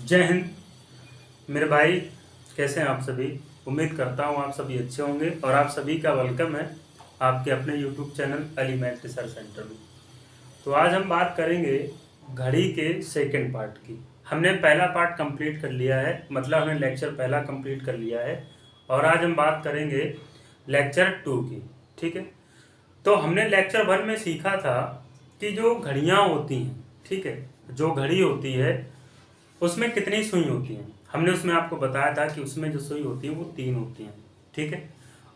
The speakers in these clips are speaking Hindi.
जय हिंद मेरे भाई। कैसे हैं आप सभी? उम्मीद करता हूँ आप सभी अच्छे होंगे और आप सभी का वेलकम है आपके अपने YouTube channel element research centre में। तो आज हम बात करेंगे घड़ी के सेकंड पार्ट की। हमने पहला पार्ट कंप्लीट कर लिया है, मतलब हमने लेक्चर पहला कंप्लीट कर लिया है और आज हम बात करेंगे लेक्चर 2 की। ठीक है, तो हमने लेक्चर 1 में सीखा था कि जो घड़ियाँ होती हैं, ठीक है, जो घड़ी होती है उसमें कितनी सुई होती हैं। हमने उसमें आपको बताया था कि उसमें जो सुई होती है वो 3 होती हैं। ठीक है,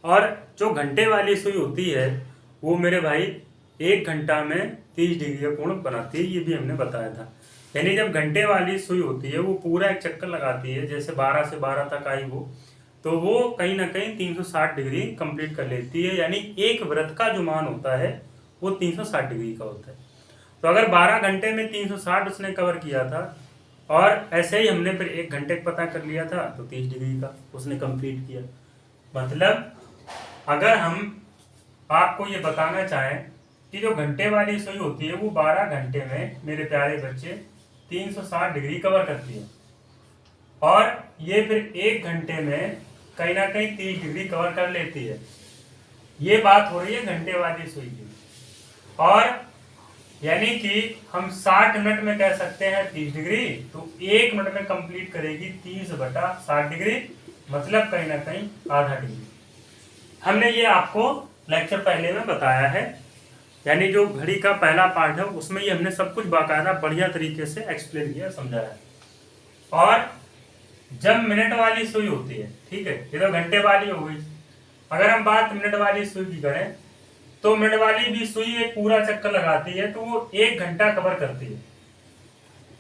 और जो घंटे वाली सुई होती है वो मेरे भाई 1 घंटा में 30 डिग्री का कोण बनाती है, ये भी हमने बताया था। यानी जब घंटे वाली सुई होती है वो पूरा एक चक्कर लगाती है, जैसे 12 से 12 तक आई वो, तो वो कहीं ना कहीं 360 डिग्री कंप्लीट कर लेती है। यानी एक वृत्त का जो मान होता है वो 360 डिग्री का होता है। तो अगर 12 घंटे में 360 उसने कवर किया था और ऐसे ही हमने फिर 1 घंटे पता कर लिया था, तो 30 डिग्री का उसने कंप्लीट किया। मतलब अगर हम आपको ये बताना चाहें कि जो घंटे वाली सुई होती है वो 12 घंटे में मेरे प्यारे बच्चे 360 डिग्री कवर करती है और ये फिर 1 घंटे में कहीं ना कहीं 30 डिग्री कवर कर लेती है। ये बात हो रही है घंटे वाली सुई की। और यानी कि हम 60 मिनट में कह सकते हैं 30 डिग्री, तो 1 मिनट में कंप्लीट करेगी 30/60 डिग्री, मतलब कहीं ना कहीं आधा डिग्री। हमने ये आपको लेक्चर पहले में बताया है। यानी जो घड़ी का पहला पार्ट है उसमें ये हमने सब कुछ बाकायदा बढ़िया तरीके से एक्सप्लेन किया, समझाया। और जब मिनट वाली सुई होती है, ठीक है, ये तो घंटे वाली हो गई। अगर हम बात मिनट वाली सुई की करें तो मिनट वाली भी सुई एक पूरा चक्कर लगाती है, तो वो 1 घंटा कवर करती है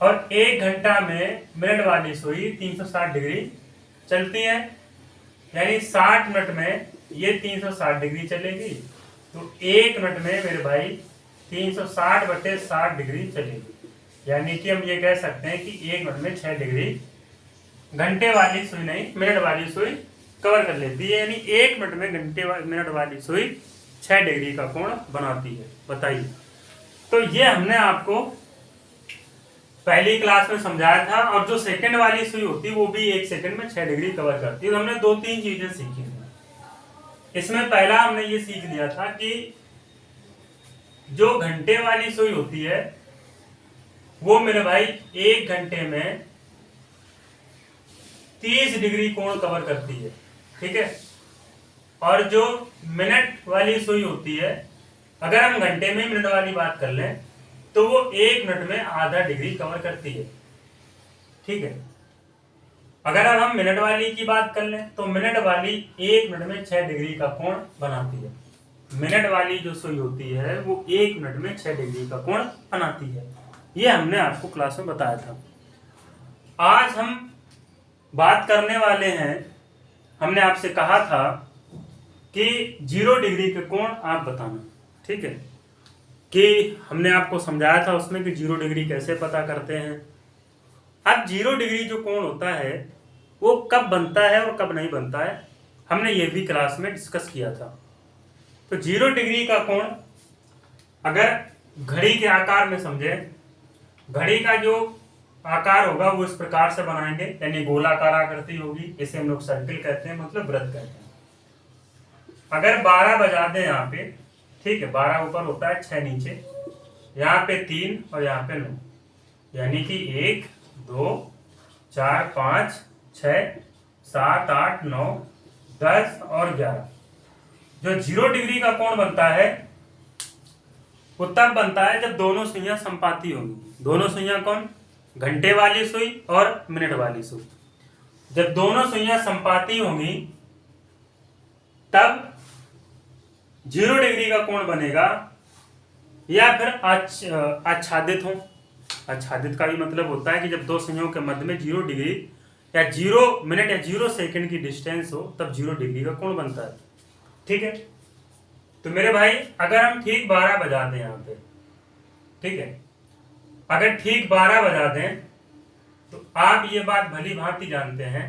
और 1 घंटा में मिनट वाली सुई 360 डिग्री चलती है। यानी 60 मिनट में ये 360 डिग्री चलेगी, तो 1 मिनट में मेरे भाई 360/60 डिग्री चलेगी। यानी कि हम ये कह सकते हैं कि 1 मिनट में 6 डिग्री घंटे वाली सुई नहीं, मिनट वाली सुई कवर कर लेती है। यानी 1 मिनट में मिनट वाली सुई 6 डिग्री का कोण बनाती है। बताइए, तो ये हमने आपको पहली क्लास में समझाया था। और जो सेकंड वाली सुई होती है वो भी 1 सेकंड में 6 डिग्री कवर करती है। तो हमने 2-3 चीजें सीखी थी इसमें। पहला हमने ये सीख लिया था कि जो घंटे वाली सुई होती है वो मेरे भाई 1 घंटे में 30 डिग्री कोण कवर करती है। ठीक है, और जो मिनट वाली सुई होती है, अगर हम घंटे में मिनट वाली बात कर लें तो वो 1 मिनट में आधा डिग्री कवर करती है। ठीक है, अगर अब हम मिनट वाली की बात कर लें तो मिनट वाली 1 मिनट में 6 डिग्री का कोण बनाती है। मिनट वाली जो सुई होती है वो 1 मिनट में 6 डिग्री का कोण बनाती है। ये हमने आपको क्लास में बताया था। आज हम बात करने वाले हैं, हमने आपसे कहा था कि 0 डिग्री के कोण आप बताना। ठीक है, कि हमने आपको समझाया था उसमें कि 0 डिग्री कैसे पता करते हैं। अब 0 डिग्री जो कोण होता है वो कब बनता है और कब नहीं बनता है, हमने ये भी क्लास में डिस्कस किया था। तो 0 डिग्री का कोण अगर घड़ी के आकार में समझे, घड़ी का जो आकार होगा वो इस प्रकार से बनाएंगे, यानी गोलाकार आकृति होगी, इसे हम लोग सर्किल कहते हैं, मतलब वृत्त कहते हैं। अगर 12 बजा दें यहाँ पे, ठीक है, 12 ऊपर होता है, 6 नीचे, यहाँ पे 3 और यहाँ पे 9, यानी कि 1 2 4 5 6 7 8 9 10 और 11। जो 0 डिग्री का कोण बनता है वो तब बनता है जब दोनों सुइयां संपाती होंगी। दोनों सुइयां कौन? घंटे वाली सुई और मिनट वाली सुई। जब दोनों सुइयां संपाती होंगी तब 0 डिग्री का कोण बनेगा, या फिर आच्छादित हो। आच्छादित का भी मतलब होता है कि जब दो सुइयों के मध्य में 0 डिग्री या 0 मिनट या 0 सेकंड की डिस्टेंस हो तब 0 डिग्री का कोण बनता है। ठीक है, तो मेरे भाई अगर हम ठीक 12 बजा दें यहाँ पे, ठीक है, अगर ठीक 12 बजा दें तो आप ये बात भली भांति जानते हैं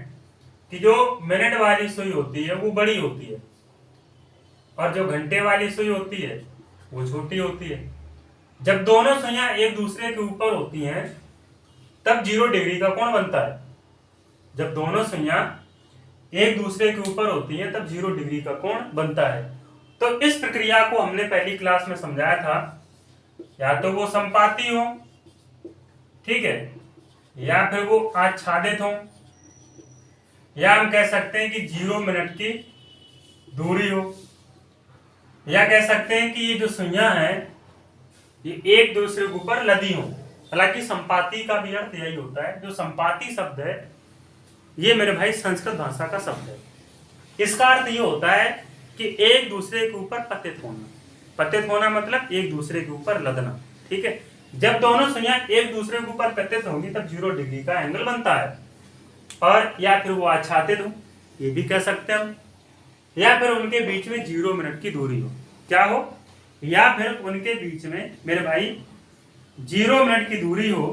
कि जो मिनट वाली सुई होती है वो बड़ी होती है और जो घंटे वाली सुई होती है वो छोटी होती है। जब दोनों सुइयां एक दूसरे के ऊपर होती हैं तब 0 डिग्री का कोण बनता है। जब दोनों सुइयां एक दूसरे के ऊपर होती हैं तब 0 डिग्री का कोण बनता है। तो इस प्रक्रिया को हमने पहली क्लास में समझाया था, या तो वो संपाती हो, ठीक है, या फिर वो आच्छादित हो, या हम कह सकते हैं कि 0 मिनट की दूरी हो, या कह सकते हैं कि ये जो सुइयां हैं ये एक दूसरे के ऊपर लदी हो। हालांकि संपाती का भी अर्थ यही होता है। जो संपाती शब्द है ये मेरे भाई संस्कृत भाषा का शब्द है। इसका अर्थ ये होता है कि एक दूसरे के ऊपर पतित होना। पतित होना मतलब एक दूसरे के ऊपर लदना, ठीक है। जब दोनों सुइयां एक दूसरे के ऊपर पतित होंगी तब 0 डिग्री का एंगल बनता है। और या फिर वो आच्छादित हो, ये भी कह सकते हैं हम, या फिर उनके बीच में 0 मिनट की दूरी हो। क्या हो? या फिर उनके बीच में मेरे भाई 0 मिनट की दूरी हो।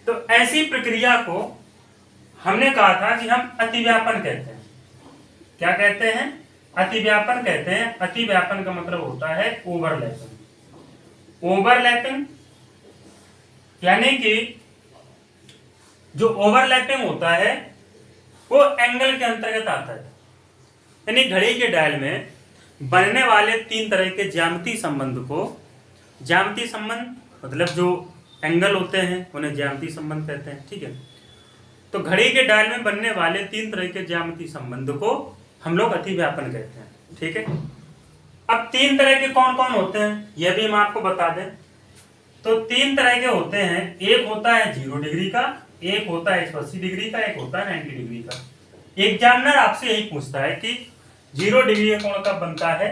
तो ऐसी प्रक्रिया को हमने कहा था कि हम अतिव्यापन कहते हैं। क्या कहते हैं? अतिव्यापन कहते हैं। अतिव्यापन का मतलब होता है ओवरलैपिंग। ओवरलैपिंग यानी कि जो ओवरलैपिंग होता है वो एंगल के अंतर्गत आता है। यानी घड़ी के डायल में बनने वाले 3 तरह के ज्यामितीय संबंध को, ज्यामितीय संबंध मतलब जो एंगल होते हैं उन्हें ज्यामितीय संबंध कहते हैं, ठीक है। तो घड़ी के डायल में बनने वाले 3 तरह के ज्यामितीय संबंध को हम लोग अतिव्यापन कहते हैं, ठीक है। अब 3 तरह के कौन कौन होते हैं यह भी हम आपको बता दें। तो 3 तरह के होते हैं। एक होता है 0 डिग्री का, एक होता है 180 डिग्री का, एक होता है 90 डिग्री का। एग्जामिनर आपसे यही पूछता है कि 0 डिग्री का कोण कब बनता है,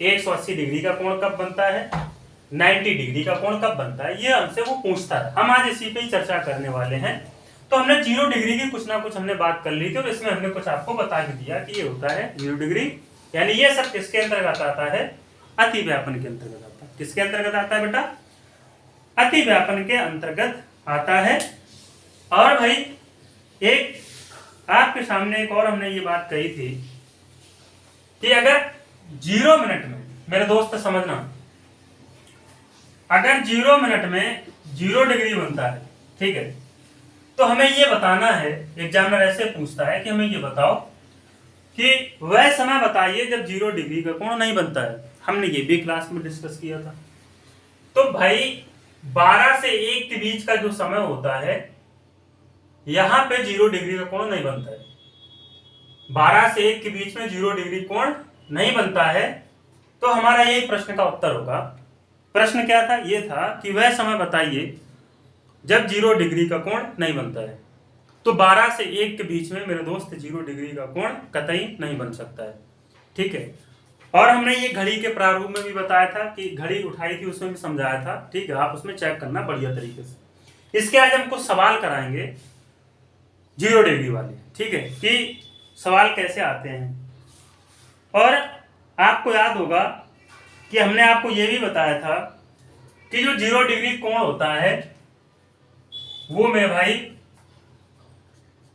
180 डिग्री का कोण कब बनता है, 90 डिग्री का कोण कब बनता है, ये हमसे वो पूछता है। हम आज इसी पे ही चर्चा करने वाले हैं। तो हमने 0 डिग्री की कुछ ना कुछ हमने बात कर ली थी और इसमें हमने कुछ आपको बता भी दिया कि ये होता है 0 डिग्री। यानी ये सब किसके अंतर्गत आता है? अतिव्यापन के अंतर्गत आता है। किसके अंतर्गत आता है बेटा? अतिव्यापन के अंतर्गत आता है। और भाई एक आपके सामने एक और हमने ये बात कही थी कि अगर 0 मिनट में, मेरे दोस्त समझना, अगर 0 मिनट में 0 डिग्री बनता है, ठीक है, तो हमें ये बताना है, एग्जामिनर ऐसे पूछता है कि हमें ये बताओ कि वह समय बताइए जब 0 डिग्री का कोण नहीं बनता है। हमने ये भी क्लास में डिस्कस किया था। तो भाई 12 से 1 के बीच का जो समय होता है यहां पे 0 डिग्री का कोण नहीं बनता है। 12 से 1 के बीच में 0 डिग्री कोण नहीं बनता है। तो हमारा यही प्रश्न का उत्तर होगा। प्रश्न क्या था? ये था कि वह समय बताइए जब 0 डिग्री का कोण नहीं बनता है। तो 12 से 1 के बीच में मेरे दोस्त 0 डिग्री का कोण कतई नहीं बन सकता है, ठीक है। और हमने ये घड़ी के प्रारूप में भी बताया था कि घड़ी उठाई थी, उसमें भी समझाया था, ठीक है। आप उसमें चेक करना बढ़िया तरीके से। इसके आज हम कुछ सवाल कराएंगे 0 डिग्री वाले, ठीक है, कि सवाल कैसे आते हैं। और आपको याद होगा कि हमने आपको यह भी बताया था कि जो 0 डिग्री कोण होता है वो मेरे भाई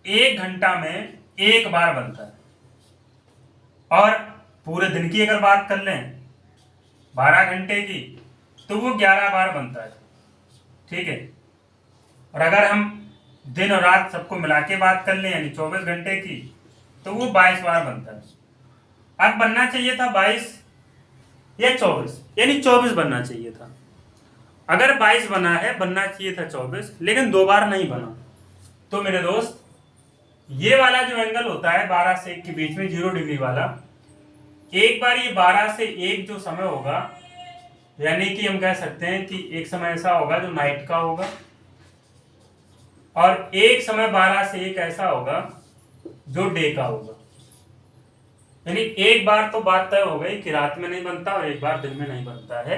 1 घंटा में 1 बार बनता है। और पूरे दिन की अगर बात कर लें 12 घंटे की तो वो 11 बार बनता है, ठीक है। और अगर हम दिन और रात सबको मिला के बात कर लें यानी 24 घंटे की तो वो 22 बार बनता है। अब बनना चाहिए था 22 या 24, यानी 24 बनना चाहिए था। अगर 22 बना है, बनना चाहिए था 24, लेकिन 2 बार नहीं बना। तो मेरे दोस्त ये वाला जो एंगल होता है 12 से 1 के बीच में 0 डिग्री वाला, एक बार ये 12 से 1 जो समय होगा, यानी कि हम कह सकते हैं कि एक समय ऐसा होगा जो नाइट का होगा और एक समय 12 से 1 ऐसा होगा जो डे का होगा। यानी एक बार तो बात तय हो गई कि रात में नहीं बनता और एक बार दिन में नहीं बनता है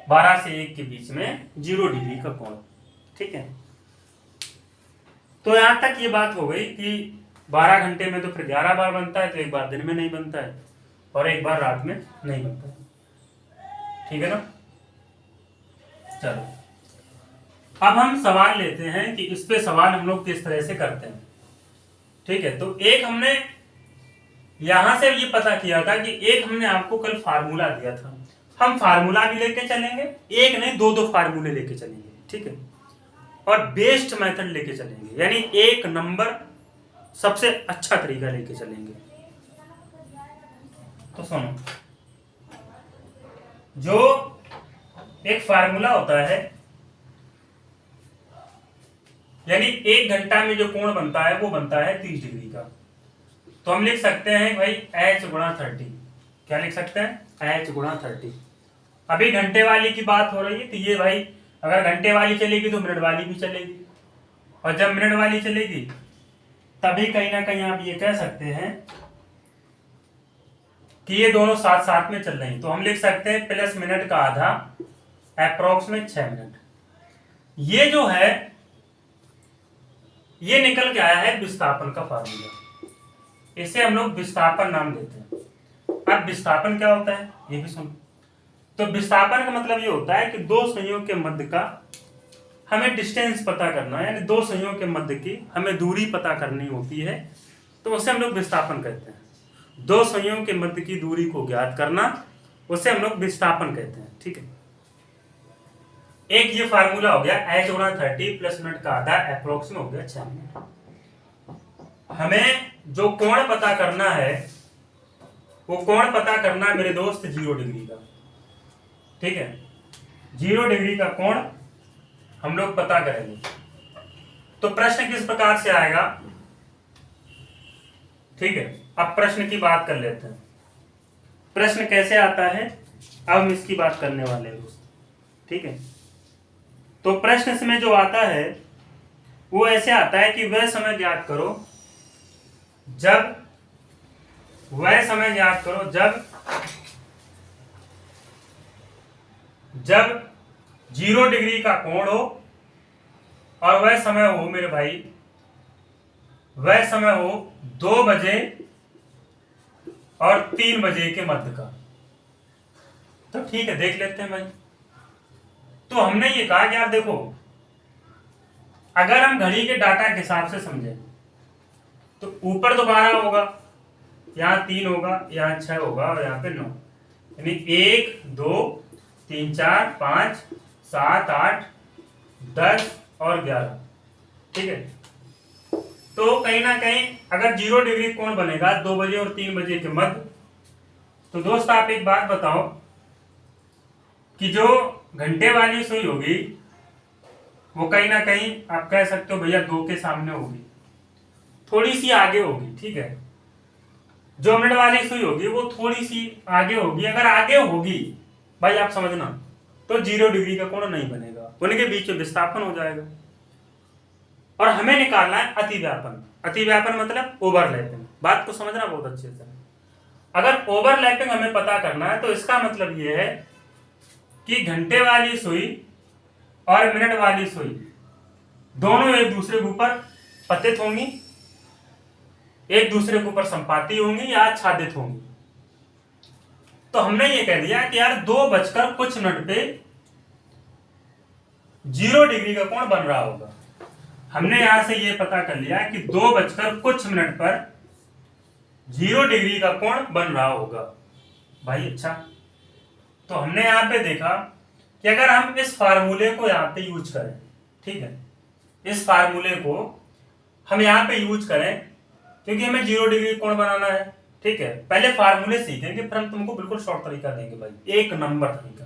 12 से 1 के बीच में 0 डिग्री का कोण, ठीक है। तो यहां तक ये बात हो गई कि 12 घंटे में तो फिर 11 बार बनता है, तो एक बार दिन में नहीं बनता है और एक बार रात में नहीं बनता है, ठीक है ना। चलो अब हम सवाल लेते हैं कि इस पे सवाल हम लोग किस तरह से करते हैं, ठीक है। तो एक हमने यहां से ये पता किया था कि एक हमने आपको कल फार्मूला दिया था, हम फार्मूला भी लेके चलेंगे, एक नहीं 2 फार्मूले लेके चलेंगे, ठीक है। और बेस्ट मेथड लेके चलेंगे, यानी एक नंबर सबसे अच्छा तरीका लेके चलेंगे। तो सुनो, जो एक फार्मूला होता है, यानी 1 घंटा में जो कोण बनता है वो बनता है 30 डिग्री का। तो हम लिख सकते हैं भाई h गुणा 30। क्या लिख सकते हैं? h गुणा 30। अभी घंटे वाली की बात हो रही है, तो ये भाई अगर घंटे वाली चलेगी तो मिनट वाली भी चलेगी, और जब मिनट वाली चलेगी तभी कहीं ना कहीं आप ये कह सकते हैं कि ये दोनों साथ साथ में चल रही। तो हम लिख सकते हैं प्लस मिनट का आधा अप्रोक्स में 6 मिनट। ये जो है ये निकल के आया है विस्थापन का फार्मूला, इसे हम लोग विस्थापन नाम देते हैं। अब विस्थापन क्या होता है ये भी सुनो। तो विस्थापन का मतलब ये होता है कि दो संयोग के मध्य का हमें डिस्टेंस पता करना है, यानी दो संयोग के मध्य की हमें दूरी पता करनी होती है, तो उसे हम लोग विस्थापन कहते हैं। दो संयोग के मध्य की दूरी को ज्ञात करना, उसे हम लोग विस्थापन कहते हैं। ठीक है, एक ये फार्मूला हो गया h गुणा 30 प्लस मिनट का आधा अप्रोक्स में हो गया 6 मिनट। हमें जो कोण पता करना है वो कोण पता करना है मेरे दोस्त 0 डिग्री का। ठीक है, 0 डिग्री का कोण हम लोग पता करेंगे। तो प्रश्न किस प्रकार से आएगा? ठीक है, अब प्रश्न की बात कर लेते हैं। प्रश्न कैसे आता है अब हम इसकी बात करने वाले हैं दोस्त। ठीक है, तो प्रश्न में जो आता है वो ऐसे आता है कि वह समय ज्ञात करो जब जब 0 डिग्री का कोण हो, और वह समय हो मेरे भाई, वह समय हो 2 बजे और 3 बजे के मध्य का। तो ठीक है, देख लेते हैं भाई। तो हमने ये कहा कि यार देखो, अगर हम घड़ी के डाटा के हिसाब से समझें तो ऊपर तो 12 होगा, यहाँ 3 होगा, यहाँ 6 होगा और यहाँ पे 9, यानी 1 2 3 4 5 7 8 10 और 11। ठीक है, तो कहीं ना कहीं अगर 0 डिग्री कोण बनेगा 2 बजे और 3 बजे के मध्य, तो दोस्त आप एक बात बताओ कि जो घंटे वाली सुई होगी वो कहीं ना कहीं आप कह सकते हो भैया 2 के सामने होगी, थोड़ी सी आगे होगी। ठीक है, जो मिनट वाली सुई होगी वो थोड़ी सी आगे होगी। अगर आगे होगी भाई आप समझना, तो 0 डिग्री का कोण नहीं बनेगा, उनके बीच में विस्थापन हो जाएगा। और हमें निकालना है अतिव्यापन। अतिव्यापन मतलब ओवरलैपिंग। बात को समझना बहुत अच्छे से। अगर ओवरलैपिंग हमें पता करना है तो इसका मतलब यह है कि घंटे वाली सुई और मिनट वाली सुई दोनों एक दूसरे के ऊपर पतित होंगी, एक दूसरे के ऊपर संपाती होंगी या आच्छादित होंगी। तो हमने ये कह दिया कि यार 2 बजकर कुछ मिनट पे 0 डिग्री का कोण बन रहा होगा। हमने यहां से ये पता कर लिया कि 2 बजकर कुछ मिनट पर 0 डिग्री का कोण बन रहा होगा भाई। अच्छा, तो हमने यहां पे देखा कि अगर हम इस फार्मूले को यहां पे यूज करें, ठीक है, इस फार्मूले को हम यहां पे यूज करें क्योंकि हमें 0 डिग्री कोण बनाना है। ठीक है, पहले फार्मूले सीखेंगे फिर हम तुमको बिल्कुल शॉर्ट तरीका देंगे भाई, एक नंबर तरीका।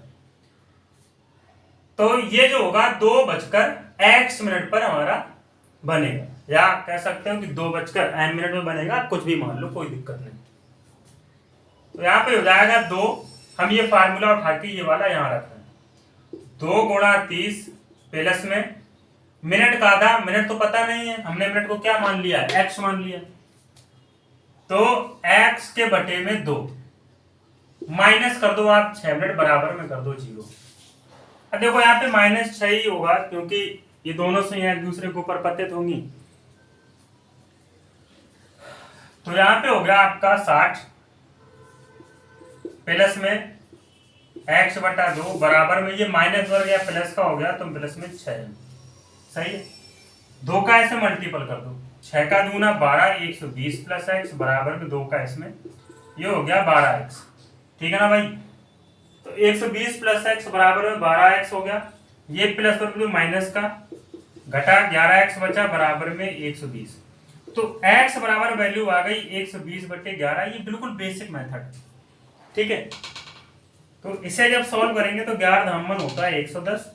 तो ये जो होगा 2 बजकर x मिनट पर हमारा बनेगा, या कह सकते हो कि 2 बजकर n मिनट में बनेगा, कुछ भी मान लो, कोई दिक्कत नहीं। तो यहाँ पे हो जाएगा 2, हम ये फार्मूला उठा के ये वाला यहाँ रख रहे हैं, 2 गुणा 30 प्लस में मिनट का आधा। मिनट तो पता नहीं है, हमने मिनट को क्या मान लिया, x मान लिया, तो x के बटे में 2 माइनस कर दो आप 6 मिनट, बराबर में कर दो 0। अब देखो यहाँ पे -6 ही होगा क्योंकि ये दोनों से एक दूसरे के ऊपर पतित होंगी। तो यहाँ पे हो गया आपका 60 प्लस में x बटा 2 बराबर में ये माइनस वर्ग या प्लस का हो गया तो प्लस में 6। सही है, 2 का ऐसे मल्टीपल कर दो, 6 का दूना 12, 120 प्लस x बराबर में 2 का इसमें ये हो गया 12x। ठीक है ना भाई, तो 120 प्लस x बराबर में 12x हो गया। ये प्लस वर्ग माइनस का घटा 11x बचा बराबर में 120। तो x बराबर वैल्यू आ गई 120/11। ये बिल्कुल बेसिक मेथड, ठीक है। तो इसे जब सॉल्व करेंगे तो 11 धामन होता है 110,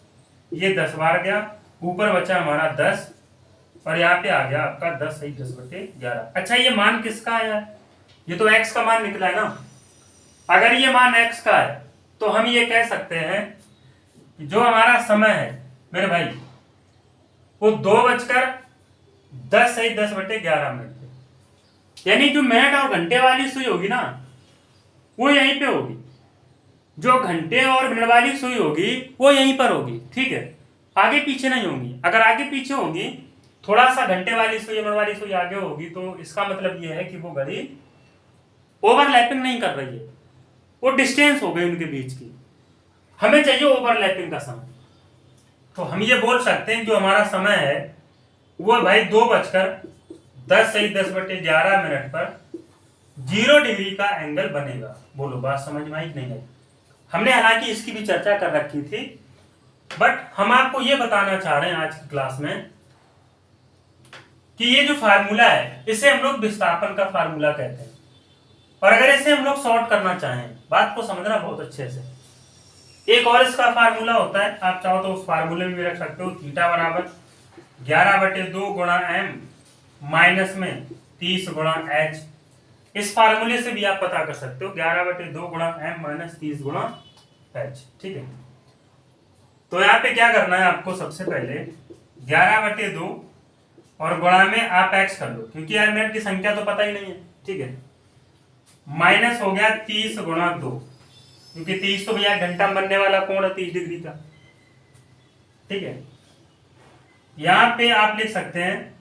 ये 10 बार गया, ऊपर बचा हमारा 10 और यहाँ पे आ गया आपका 10 सही 10/11। अच्छा, ये मान किसका आया है? ये तो x का मान निकला है ना। अगर ये मान x का है तो हम ये कह सकते हैं कि जो हमारा समय है मेरे भाई वो 2:10 सही 10/11। यानी जो मिनट और घंटे वाली सुई होगी ना वो यहीं पे होगी, जो घंटे और मिनट वाली सुई होगी वो यहीं पर होगी, ठीक है। आगे पीछे नहीं होंगी। अगर आगे पीछे होंगी, थोड़ा सा घंटे वाली सुई मिनट वाली सुई आगे होगी, तो इसका मतलब ये है कि वो घड़ी ओवरलैपिंग नहीं कर रही है, वो डिस्टेंस हो गई उनके बीच की। हमें चाहिए ओवरलैपिंग का समय। तो हम ये बोल सकते हैं जो हमारा समय है वो भाई 2:10 सही 10/11 पर 0 डिग्री का एंगल बनेगा। बोलो बात समझ में आई कि नहीं आई? हमने हालांकि इसकी भी चर्चा कर रखी थी, बट हम आपको ये बताना चाह रहे हैं आज की क्लास में कि ये जो फार्मूला है इसे हम लोग विस्थापन का फार्मूला कहते हैं। और अगर इसे हम लोग शॉर्ट करना चाहें, बात को समझना बहुत अच्छे से, एक और इसका फार्मूला होता है, आप चाहो तो उस फार्मूले में भी रख सकते हो। थीटा बराबर 11/2 गुणा m माइनस में 30 गुणा h। इस फार्मूले से भी आप पता कर सकते हो 11/2 गुणा m माइनस 30 गुणा h, ठीक है। तो यहाँ पे क्या करना है आपको, सबसे पहले 11/2 और गुणा में आप x कर लो, क्योंकि यार मिनट की संख्या तो पता ही नहीं है, ठीक है। माइनस हो गया 30 गुणा 2, क्योंकि 30 तो भैया घंटा में बनने वाला कोण है 30 डिग्री का, ठीक है। यहां पे आप लिख सकते हैं,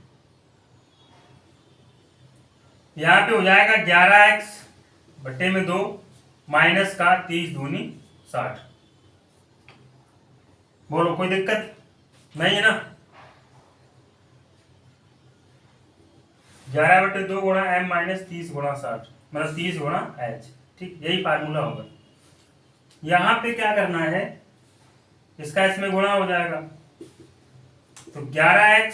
यहां पे हो जाएगा 11x/2 माइनस का 30 दूनी 60। बोलो कोई दिक्कत नहीं है ना? 11/2 गुणा m माइनस 30 गुणा 60 मतलब 30 गुणा h, ठीक, यही फार्मूला होगा। यहां पे क्या करना है, इसका इसमें गुणा हो जाएगा, तो 11x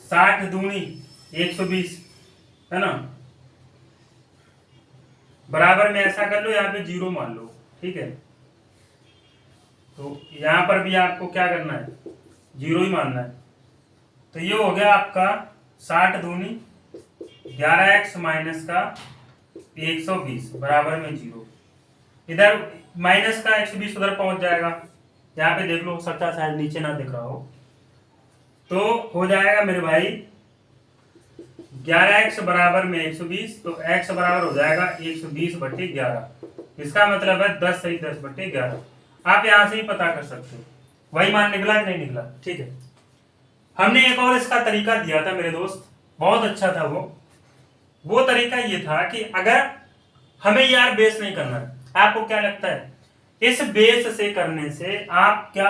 60 दूनी 120 है ना, बराबर में ऐसा कर लो, यहाँ पे 0 मान लो, ठीक है। तो यहां पर भी आपको क्या करना है, 0 ही मानना है। तो ये हो गया आपका 60 दूनी 11x माइनस का 120 बराबर में 0। इधर माइनस का 120 उधर पहुंच जाएगा, यहाँ पे देख लो, सकता शायद नीचे ना दिख रहा हो। तो हो जाएगा मेरे भाई 11x बराबर में 120, तो x बराबर हो जाएगा 120/11। इसका मतलब है 10 सही 10/11। आप यहां से ही पता कर सकते हो, वही मान निकला कि नहीं निकला, ठीक है। हमने एक और इसका तरीका दिया था मेरे दोस्त, बहुत अच्छा था वो तरीका ये था कि अगर हमें यार बेस नहीं करना है, आपको क्या लगता है इस बेस से करने से आप क्या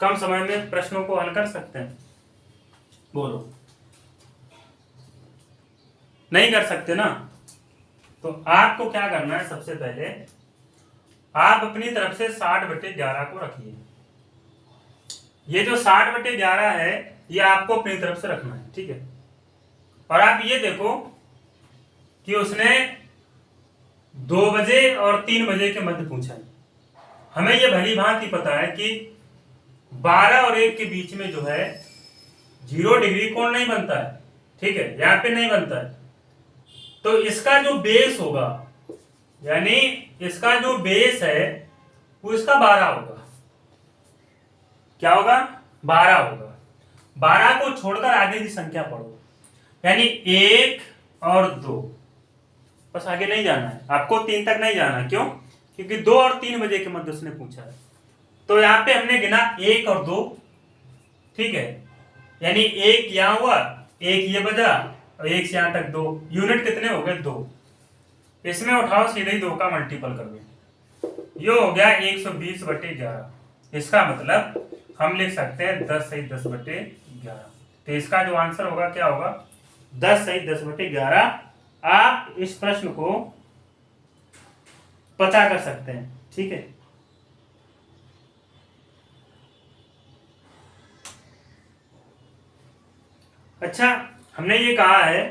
कम समय में प्रश्नों को हल कर सकते हैं? बोलो नहीं कर सकते ना। तो आपको क्या करना है, सबसे पहले आप अपनी तरफ से 60/11 को रखिए। ये जो 60/11 है ये आपको अपनी तरफ से रखना है, ठीक है। और आप ये देखो कि उसने 2 बजे और 3 बजे के मध्य पूछा है। हमें ये भली भांति पता है कि 12 और 1 के बीच में जो है 0 डिग्री कोण नहीं बनता है, ठीक है, यहां पे नहीं बनता है। तो इसका जो बेस होगा, यानी इसका जो बेस है वो इसका 12 होगा। क्या होगा? 12 होगा। 12 को छोड़कर आगे की संख्या पढ़ो, यानी 1 और 2, बस आगे नहीं जाना है आपको, 3 तक नहीं जाना। क्यों? क्योंकि 2 और 3 बजे के मध्य उसने पूछा है। तो यहां पे हमने गिना 1 और 2, ठीक है, यानी 1 यहां हुआ, 1 ये बजा और 1 से यहां तक 2, यूनिट कितने हो गए? 2। इसमें उठाओ सीधे ही 2 का मल्टीपल कर दो, ये हो गया 120/11। इसका मतलब हम लिख सकते हैं 10 सही 10/11। तो इसका जो आंसर होगा क्या होगा? 10 सही 10/11। आप इस प्रश्न को पता कर सकते हैं, ठीक है। अच्छा, हमने ये कहा है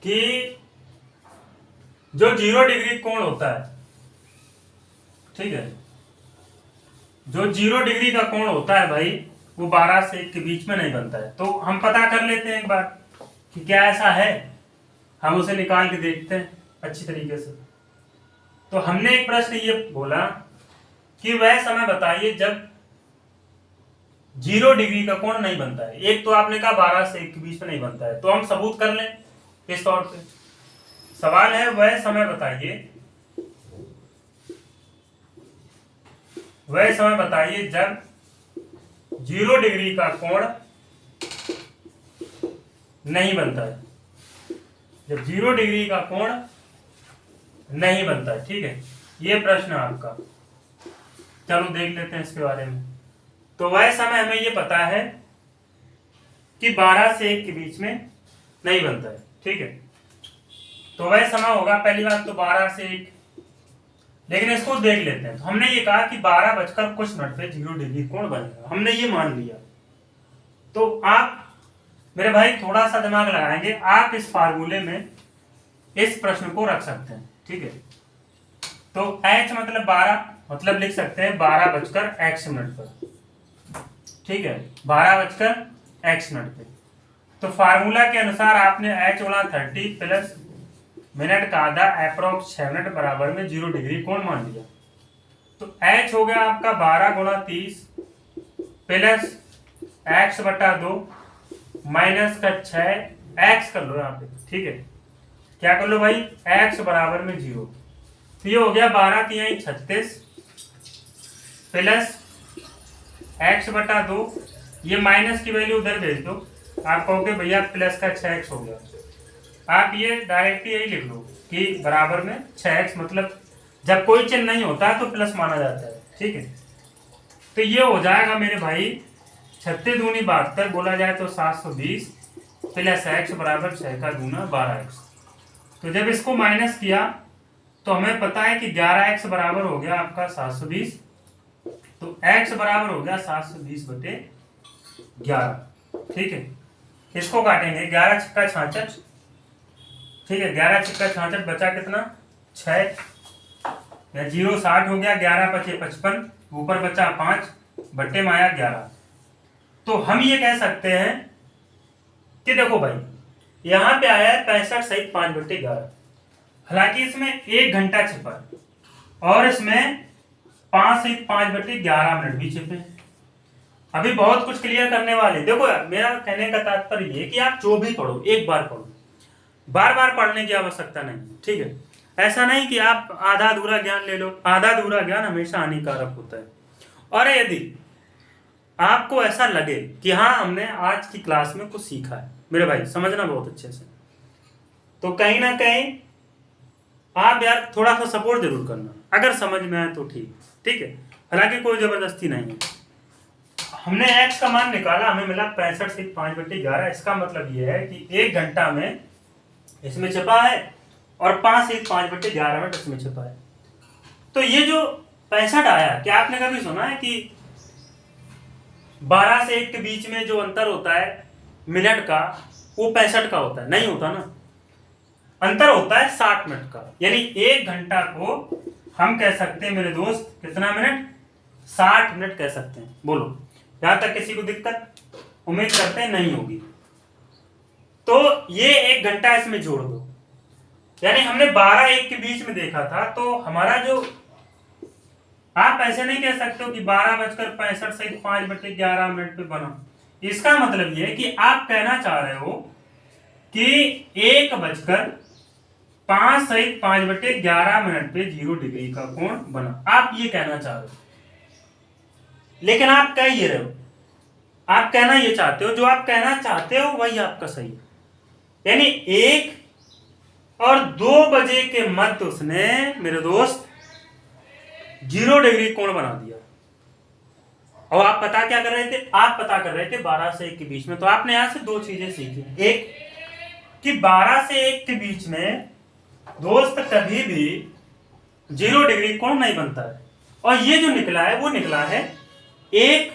कि जो 0 डिग्री कोण होता है, ठीक है, जो 0 डिग्री का कोण होता है भाई, वो 12 से 1 के बीच में नहीं बनता है। तो हम पता कर लेते हैं एक बार कि क्या ऐसा है, हम उसे निकाल के देखते हैं अच्छी तरीके से। तो हमने एक प्रश्न ये बोला कि वह समय बताइए जब 0 डिग्री का कोण नहीं बनता है। एक तो आपने कहा 12 से 1 के बीच में नहीं बनता है, तो हम सबूत कर लें इस तौर पे। सवाल है वह समय बताइए, वह समय बताइए जब 0 डिग्री का कोण नहीं बनता है, जब 0 डिग्री का कोण नहीं बनता है, ठीक है, ये प्रश्न है आपका। चलो देख लेते हैं इसके बारे में। तो वह समय हमें ये पता है कि 12 से 1 के बीच में नहीं बनता है, ठीक है। तो वह समय होगा, पहली बात तो 12 से 1, लेकिन इसको देख लेते हैं। तो हमने ये कहा कि 12 बजकर कुछ मिनट पे 0 डिग्री कोण बनेगा, हमने ये मान लिया। तो आप मेरे भाई थोड़ा सा दिमाग लगाएंगे, आप इस फार्मूले में इस प्रश्न को रख सकते हैं, ठीक है। तो h मतलब 12, मतलब लिख सकते हैं 12 बजकर x मिनट पर, ठीक है, 12 बजकर x मिनट पे। तो फार्मूला के अनुसार आपने h गुणा 30 प्लस मिनट का आधा अप्रोक्स 6 मिनट बराबर में 0 डिग्री कोण मान लिया। तो h हो गया आपका 12 गुणा 30 प्लस x बटा 2 माइनस का 6 x कर लो यहाँ पे, ठीक है, क्या कर लो भाई, x बराबर में 0। तो ये हो गया 12 की यही 36 प्लस x बटा 2, ये माइनस की वैल्यू उधर भेज दो, आप कहोगे भैया प्लस का 6x हो गया। आप ये डायरेक्टली यही लिख लो कि बराबर में 6x, मतलब जब कोई चिन्ह नहीं होता है तो प्लस माना जाता है, ठीक है। तो ये हो जाएगा मेरे भाई 36 दूनी 72, बोला जाए तो 720 प्लस x बराबर 6 का दूना 12x। तो जब इसको माइनस किया तो हमें पता है कि 11x बराबर हो गया आपका 720, तो x बराबर हो गया 720 बटे 11, ठीक है। इसको काटेंगे, 11 छक्का 66, ठीक है, 11 छक्का 66, बचा कितना 6, 0 60 हो गया, 11 पचे 55, ऊपर बचा 5 बटे माया 11। तो हम ये कह सकते हैं कि देखो भाई, यहां पे आया है 65 सहित 5 बटे 11, हालांकि इसमें 1 घंटा छिपा है और इसमें 5 सहित 5 बटे 11 मिनट भी छिपे। अभी बहुत कुछ क्लियर करने वाले। देखो यार, मेरा कहने का तात्पर्य ये कि आप जो भी पढ़ो एक बार पढ़ो, बार बार पढ़ने की आवश्यकता नहीं, ठीक है। ऐसा नहीं कि आप आधा अधूरा ज्ञान ले लो, आधा अधूरा ज्ञान हमेशा हानिकारक होता है। और यदि आपको ऐसा लगे कि हाँ हमने आज की क्लास में कुछ सीखा है, मेरे भाई समझना बहुत अच्छे से, तो कहीं ना कहीं आप यार थोड़ा सा सपोर्ट जरूर करना, अगर समझ में आए तो ठीक है, हालांकि कोई जबरदस्ती नहीं है। हमने x का मान निकाला, हमें मिला 65 से 5 बटे 11। इसका मतलब ये है कि 1 घंटा में इसमें छिपा है और 5 से 5 बटे 11 मिनट इसमें छिपा है। तो ये जो 65 आया, क्या आपने कभी सुना है कि 12 से 1 के बीच में जो अंतर होता है मिनट का, वो 65 का होता है? नहीं होता ना, अंतर होता है 60 मिनट का। यानी 1 घंटा को हम कह सकते हैं मेरे दोस्त कितना मिनट, 60 मिनट कह सकते हैं। बोलो, यहां तक किसी को दिक्कत? उम्मीद करते हैं नहीं होगी। तो ये 1 घंटा इसमें जोड़ दो, यानी हमने 12-1 के बीच में देखा था, तो हमारा जो, आप ऐसे नहीं कह सकते हो कि 12 बजकर 65 सहित 5 बटे 11 मिनट पे बना। इसका मतलब ये है कि आप कहना चाह रहे हो कि 1 बजकर 5 सहित 5 बटे 11 मिनट पे 0 डिग्री का कोण बना, आप ये कहना चाह रहे हो। लेकिन आप कह ये रहे हो, आप कहना ये चाहते हो, जो आप कहना चाहते हो वही आपका सही है। यानी 1 और 2 बजे के मध्य उसने मेरे दोस्त 0 डिग्री कोण बना दिया। और आप पता क्या कर रहे थे? आप पता कर रहे थे 12 से 1 के बीच में। तो आपने यहां से 2 चीजें सीखी। एक कि 12 से 1 के बीच में दोस्त कभी भी 0 डिग्री कोण नहीं बनता है, और ये जो निकला है वो निकला है 1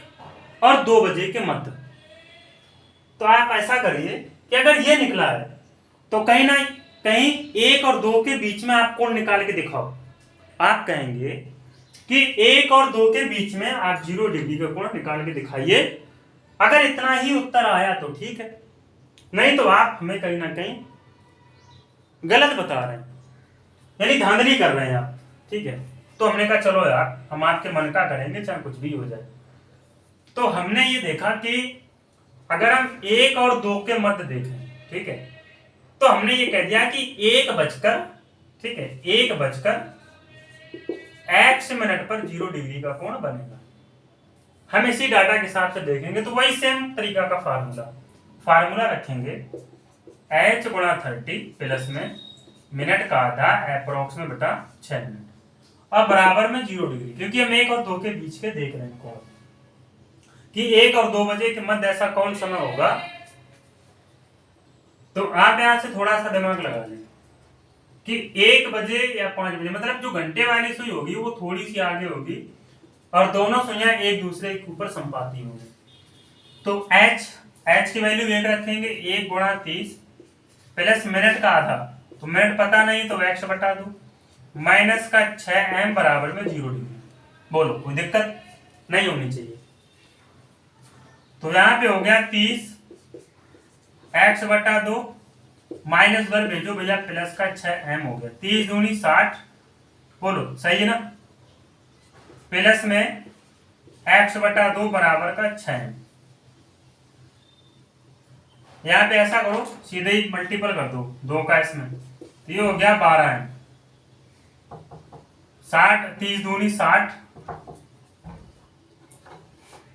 और 2 बजे के मध्य। तो आप ऐसा करिए कि अगर ये निकला है तो कहीं ना कहीं 1 और 2 के बीच में आप कोण निकाल के दिखाओ। आप कहेंगे कि 1 और 2 के बीच में आप 0 डिग्री का कोण निकाल के दिखाइए। अगर इतना ही उत्तर आया तो ठीक है, नहीं तो आप हमें कहीं ना कहीं गलत बता रहे हैं, यानी धांधली कर रहे हैं आप। ठीक है, तो हमने कहा चलो यार हम आपके मन का करेंगे चाहे कुछ भी हो जाए। तो हमने ये देखा कि अगर हम 1 और 2 के मध्य देखें, ठीक है, तो हमने ये कह दिया कि 1 बजकर, ठीक है, 1 बजकर x मिनट पर 0 डिग्री का कोण बनेगा। हम इसी डाटा के हिसाब से देखेंगे तो वही सेम तरीका का फार्मूला रखेंगे h गुणा 30 प्लस में मिनट का आधा अप्रोक्स में बटा 6 मिनट और बराबर में 0 डिग्री, क्योंकि हम 1 और 2 के बीच के देख रहे हैं कोण कि 1 और 2 बजे के मध्य ऐसा कौन समय होगा। तो आप यहां से थोड़ा सा दिमाग लगा लें कि 1 बजे या 5 बजे, मतलब जो घंटे वाली सुई होगी वो थोड़ी सी आगे होगी और दोनों सुइयां एक दूसरे के ऊपर संपाती होंगी। तो h की वैल्यू 1 रखेंगे, 1 गुणा 30 प्लस मिनट का आधा, तो मिनट पता नहीं तो x बटा दो, माइनस का 6m बराबर में 0 डिग्री। बोलो कोई दिक्कत नहीं होनी चाहिए। तो यहां पे हो गया 30 x बटा 2 माइनस वर भेजो भैया प्लस का 6m हो गया, 30 दूनी 60, बोलो सही है ना, प्लस में x बटा 2 बराबर का 6m। यहां पे ऐसा करो सीधे ही मल्टीपल कर दो 2 का इसमें, तो ये हो गया 12m, 60, 30 दूनी 60,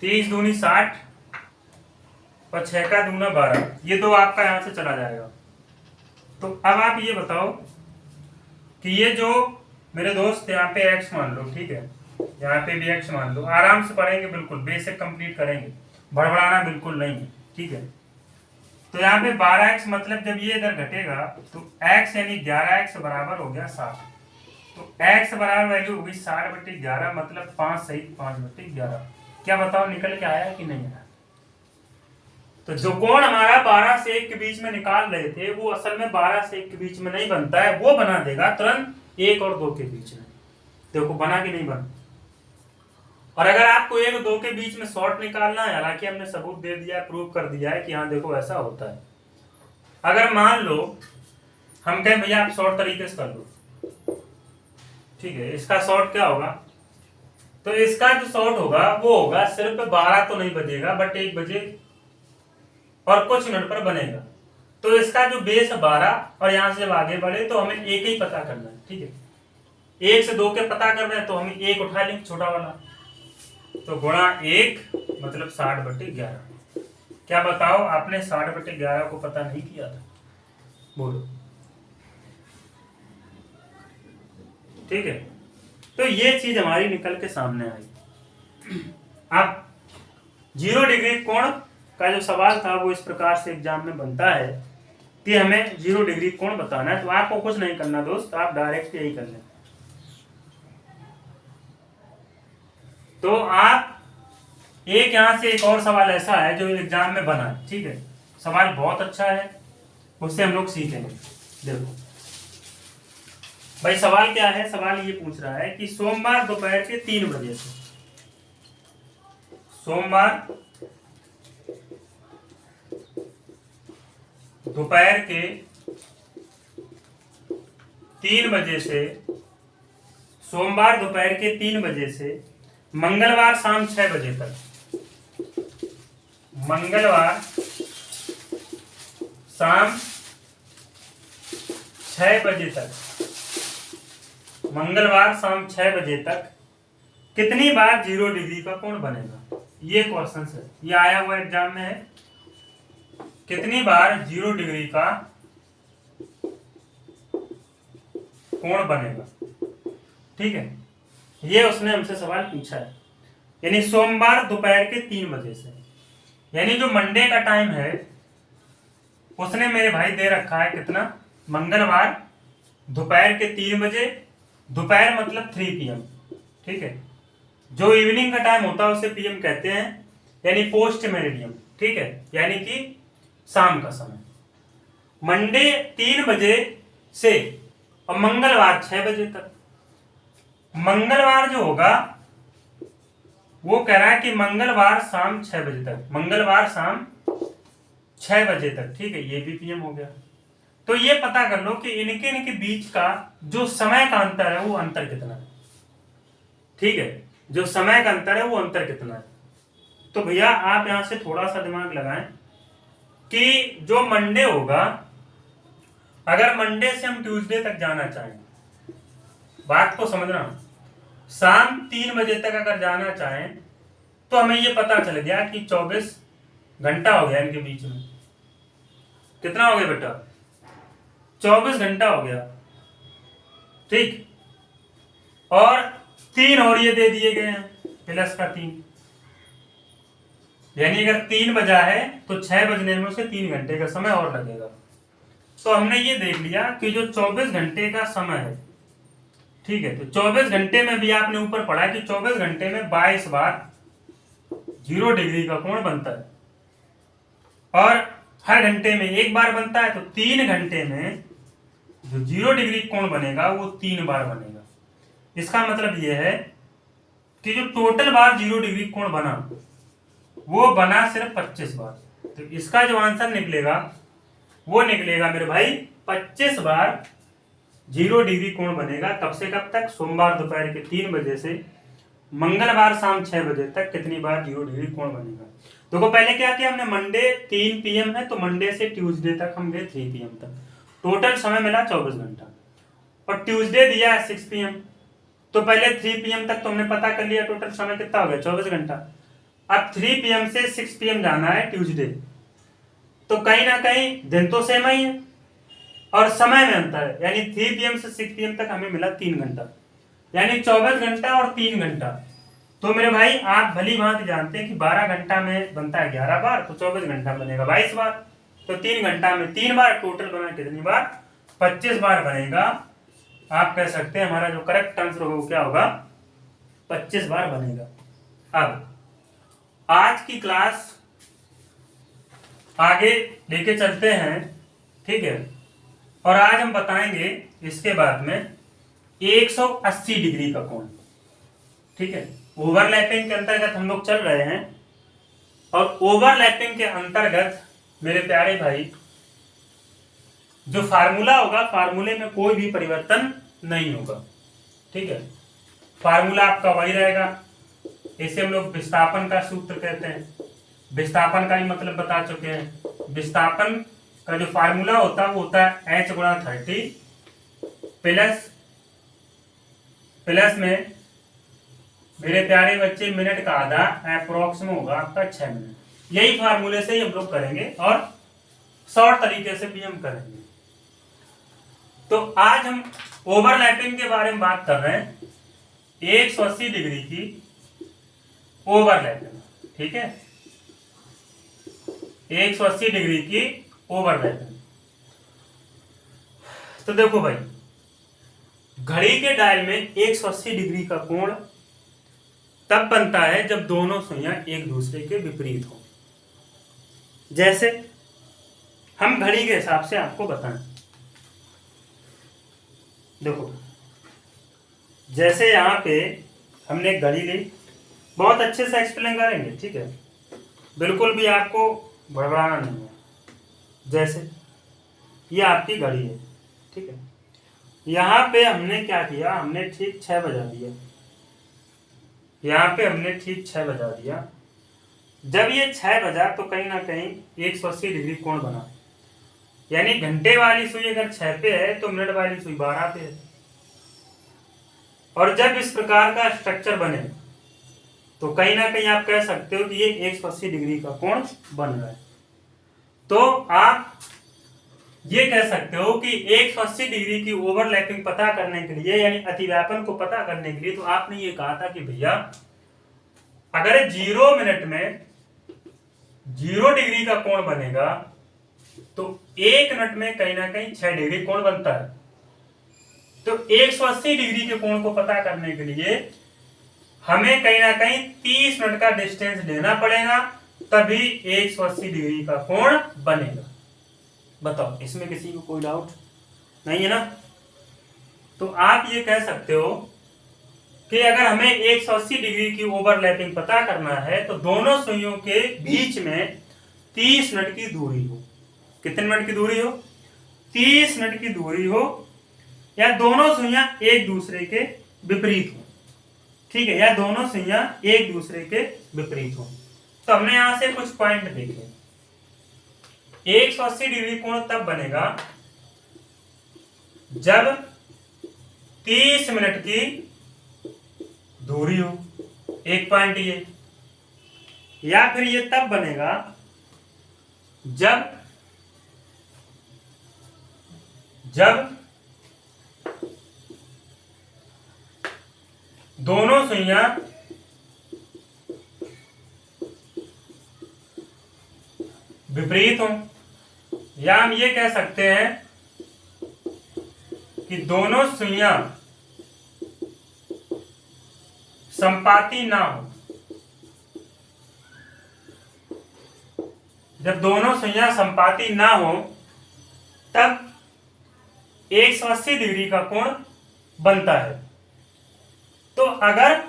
30 दूनी 60 और 6 का दूना 12, ये तो आपका यहां से चला जाएगा। तो अब आप ये बताओ कि ये जो मेरे दोस्त यहाँ पे x मान लो, ठीक है, यहाँ पे भी x मान लो, आराम से पढ़ेंगे, बिल्कुल बेसिक कंप्लीट करेंगे, बड़बड़ाना बिल्कुल नहीं है, ठीक है। तो यहाँ पे 12x मतलब जब ये इधर घटेगा तो x यानी 11x बराबर हो गया 60, तो x बराबर वैल्यू होगी 60/11, मतलब 5 सहित 5/11। क्या बताओ निकल के आया कि नहीं आया? तो जो कोण हमारा 12 से 1 के बीच में निकाल रहे थे वो असल में 12 से 1 के बीच में नहीं बनता है, वो बना देगा तुरंत 1 और 2 के बीच में। देखो बना कि नहीं बना। और अगर आपको 1 और 2 के बीच में शॉर्ट निकालना है, हालांकि हमने सबूत दे दिया है, प्रूव कर दिया है कि हाँ देखो ऐसा होता है। अगर मान लो हम कहें भैया आप शॉर्ट तरीके से कर लो, ठीक है, इसका शॉर्ट क्या होगा, तो इसका जो शॉर्ट होगा वो होगा सिर्फ 12 तो नहीं बजेगा बट 1 बजे और कुछ मिनट पर बनेगा। तो इसका जो बेस 12 और यहां से जब आगे बढ़े तो हमें एक ही पता करना है, ठीक है, 1 से 2 के पता करना है तो हमें 1 उठा लें छोटा वाला, तो गुणा 1 मतलब 60/11। क्या बताओ आपने 60/11 को पता नहीं किया था? बोलो, ठीक है। तो ये चीज हमारी निकल के सामने आई। अब 0 डिग्री कोण का जो सवाल था वो इस प्रकार से एग्जाम में बनता है कि हमें 0 डिग्री कोण बताना है। तो आपको कुछ नहीं करना दोस्त, आप डायरेक्ट यही कर लें। तो आप एक यहां से एक और सवाल ऐसा है जो एग्जाम में बना है, ठीक है, सवाल बहुत अच्छा है, उससे हम लोग सीखेंगे। देखो भाई सवाल क्या है, सवाल ये पूछ रहा है कि सोमवार दोपहर के 3 बजे से, सोमवार दोपहर के 3 बजे से, सोमवार दोपहर के 3 बजे से मंगलवार शाम 6 बजे तक, मंगलवार शाम 6 बजे तक, मंगलवार शाम 6 बजे तक कितनी बार 0 डिग्री का कोण बनेगा? ये क्वेश्चन है, ये आया हुआ एग्जाम में है। कितनी बार 0 डिग्री का कोण बनेगा, ठीक है, ये उसने हमसे सवाल पूछा है। यानी सोमवार दोपहर के 3 बजे से, यानी जो मंडे का टाइम है उसने मेरे भाई दे रखा है कितना, मंगलवार दोपहर के 3 बजे, दोपहर मतलब 3 PM, ठीक है, जो इवनिंग का टाइम होता है उसे PM कहते हैं, यानी पोस्ट मेरिडियम, ठीक है, यानी कि शाम का समय, मंडे 3 बजे से और मंगलवार 6 बजे तक। मंगलवार जो होगा वो कह रहा है कि मंगलवार शाम 6 बजे तक, मंगलवार शाम 6 बजे तक, ठीक है, ये भी पीएम हो गया। तो ये पता कर लो कि इनके बीच का जो समय का अंतर है वो अंतर कितना है, ठीक है, जो समय का अंतर है वो अंतर कितना है। तो भैया आप यहां से थोड़ा सा दिमाग लगाएं कि जो मंडे होगा, अगर मंडे से हम ट्यूसडे तक जाना चाहें, बात को समझना, शाम 3 बजे तक अगर जाना चाहें तो हमें ये पता चल गया कि 24 घंटा हो गया इनके बीच में। कितना हो गया बेटा? 24 घंटा हो गया, ठीक। और 3 और ये दे दिए गए हैं, प्लस का 3, यानी अगर 3 बजा है तो 6 बजने में उसे 3 घंटे का समय और लगेगा। तो हमने ये देख लिया कि जो 24 घंटे का समय है, ठीक है, तो 24 घंटे में भी आपने ऊपर पढ़ा कि 24 घंटे में 22 बार 0 डिग्री का कोण बनता है, और हर घंटे में 1 बार बनता है, तो 3 घंटे में जो 0 डिग्री कोण बनेगा वो 3 बार बनेगा। इसका मतलब यह है कि जो टोटल बार 0 डिग्री कोण बना वो बना सिर्फ 25 बार। तो इसका जो आंसर निकलेगा वो निकलेगा मेरे भाई 25 बार 0 डिग्री कोण बनेगा। कब से कब तक? सोमवार दोपहर के 3 बजे से मंगलवार शाम 6 बजे तक कितनी बार 0 डिग्री कोण बनेगा। देखो पहले क्या किया हमने, मंडे 3 PM है तो मंडे से ट्यूसडे तक हम गए 3 PM तक, टोटल समय मिला 24 घंटा। और ट्यूसडे दिया है 6 PM, तो पहले 3 PM तक तो हमने पता कर लिया टोटल समय कितना हो गया, 24 घंटा। अब 3 PM से 6 PM जाना है ट्यूसडे, तो कहीं ना कहीं दिन तो सेम ही है और समय में अंतर है, यानी 3 PM से 6 PM तक हमें मिला 3 घंटा, यानी 24 घंटा और 3 घंटा। तो मेरे भाई आप भली भांति जानते हैं कि 12 घंटा में बनता है 11 बार, तो 24 घंटा बनेगा 22 बार, तो 3 घंटा में 3 बार, टोटल बना कितनी बार? 25 बार बनेगा। आप कह सकते हैं हमारा जो करेक्ट आंसर होगा वो क्या होगा, 25 बार बनेगा। अब आज की क्लास आगे लेके चलते हैं, ठीक है, और आज हम बताएंगे इसके बाद में 180 डिग्री का कोण, ठीक है। ओवरलैपिंग के अंतर्गत हम लोग चल रहे हैं, और ओवरलैपिंग के अंतर्गत मेरे प्यारे भाई जो फार्मूला होगा, फार्मूले में कोई भी परिवर्तन नहीं होगा, ठीक है, फार्मूला आपका वही रहेगा। इसे हम लोग विस्थापन का सूत्र कहते हैं, विस्थापन का ही मतलब बता चुके हैं। विस्थापन का जो फार्मूला होता है वो होता है h गुणा 30 प्लस में मेरे प्यारे बच्चे मिनट का आधा, अप्रोक्स में होगा आपका 6 मिनट। यही फार्मूले से ही हम लोग करेंगे और शॉर्ट तरीके से भी हम करेंगे। तो आज हम ओवरलैपिंग के बारे में बात कर रहे हैं, 180 डिग्री की ओवरलैपिंग, ठीक है, 180 डिग्री की ओवरलैपिंग। तो देखो भाई, घड़ी के डायल में 180 डिग्री का कोण तब बनता है जब दोनों सुइयां एक दूसरे के विपरीत हो। जैसे हम घड़ी के हिसाब से आपको बताएं, देखो जैसे यहां पे हमने एक घड़ी ली, बहुत अच्छे से एक्सप्लेन करेंगे, ठीक है, बिल्कुल भी आपको बड़बड़ाना नहीं है। जैसे ये आपकी घड़ी है, ठीक है, यहाँ पे हमने क्या किया, हमने ठीक 6 बजा दिया, यहाँ पे हमने ठीक 6 बजा दिया। जब ये 6 बजा तो कहीं ना कहीं 180 डिग्री कोण बना, यानी घंटे वाली सुई अगर 6 पे है तो मिनट वाली सुई 12 पे है। और जब इस प्रकार का स्ट्रक्चर बने तो कहीं ना कहीं आप कह सकते हो कि ये 180 डिग्री का कोण बन रहा है। तो आप ये कह सकते हो कि 180 डिग्री की ओवरलैपिंग पता करने के लिए, यानी अतिव्यापन को पता करने के लिए, तो आपने ये कहा था कि भैया अगर 0 मिनट में 0 डिग्री का कोण बनेगा तो 1 मिनट में कहीं ना कहीं 6 डिग्री कोण बनता है। तो 180 डिग्री के कोण को पता करने के लिए हमें कहीं ना कहीं 30 मिनट का डिस्टेंस लेना पड़ेगा, तभी 180 डिग्री का कोण बनेगा। बताओ, इसमें किसी को कोई डाउट नहीं है ना? तो आप ये कह सकते हो कि अगर हमें 180 डिग्री की ओवरलैपिंग पता करना है तो दोनों सुइयों के बीच में 30 मिनट की दूरी हो। कितने मिनट की दूरी हो? 30 मिनट की दूरी हो, या दोनों सुइयां एक दूसरे के विपरीत हो। ठीक है, या दोनों सुइयां एक दूसरे के विपरीत हो। तो हमने यहां से कुछ पॉइंट देखे। 180 डिग्री कोण तब बनेगा जब 30 मिनट की दूरी हो, एक पॉइंट ये। या फिर ये तब बनेगा जब दोनों सुइयां विपरीत हो। या हम ये कह सकते हैं कि दोनों सुइयां संपाती ना हो। जब दोनों सुइयां संपाती ना हो तब 180 डिग्री का कोण बनता है। तो अगर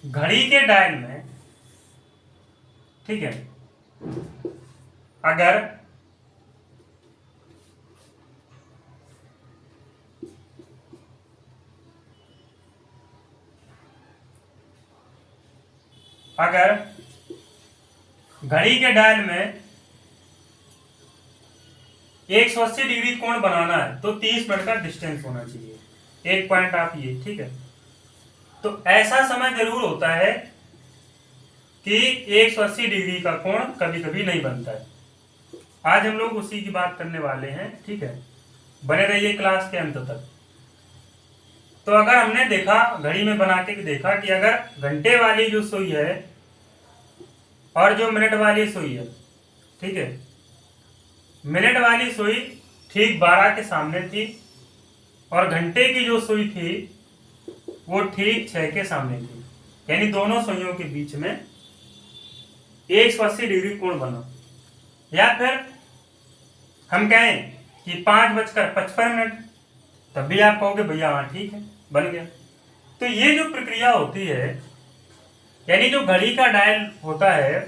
घड़ी के डायल में, ठीक है, अगर घड़ी के डायल में 180 डिग्री कोण बनाना है तो 30 मिनट का डिस्टेंस होना चाहिए। एक पॉइंट आप ये, ठीक है। तो ऐसा समय जरूर होता है कि 180 डिग्री का कोण कभी कभी नहीं बनता है। आज हम लोग उसी की बात करने वाले हैं, ठीक है। बने रहिए क्लास के अंत तक। तो अगर हमने देखा, घड़ी में बना के देखा कि अगर घंटे वाली जो सुई है और जो मिनट वाली सुई है, ठीक है, मिनट वाली सुई ठीक 12 के सामने थी और घंटे की जो सुई थी वो ठीक 6 के सामने थी। यानी दोनों सुइयों के बीच में 180 डिग्री कोण बना। या फिर हम कहें कि 5:55, तब भी आप कहोगे भैया हाँ ठीक है, बन गया। तो ये जो प्रक्रिया होती है, यानी जो घड़ी का डायल होता है,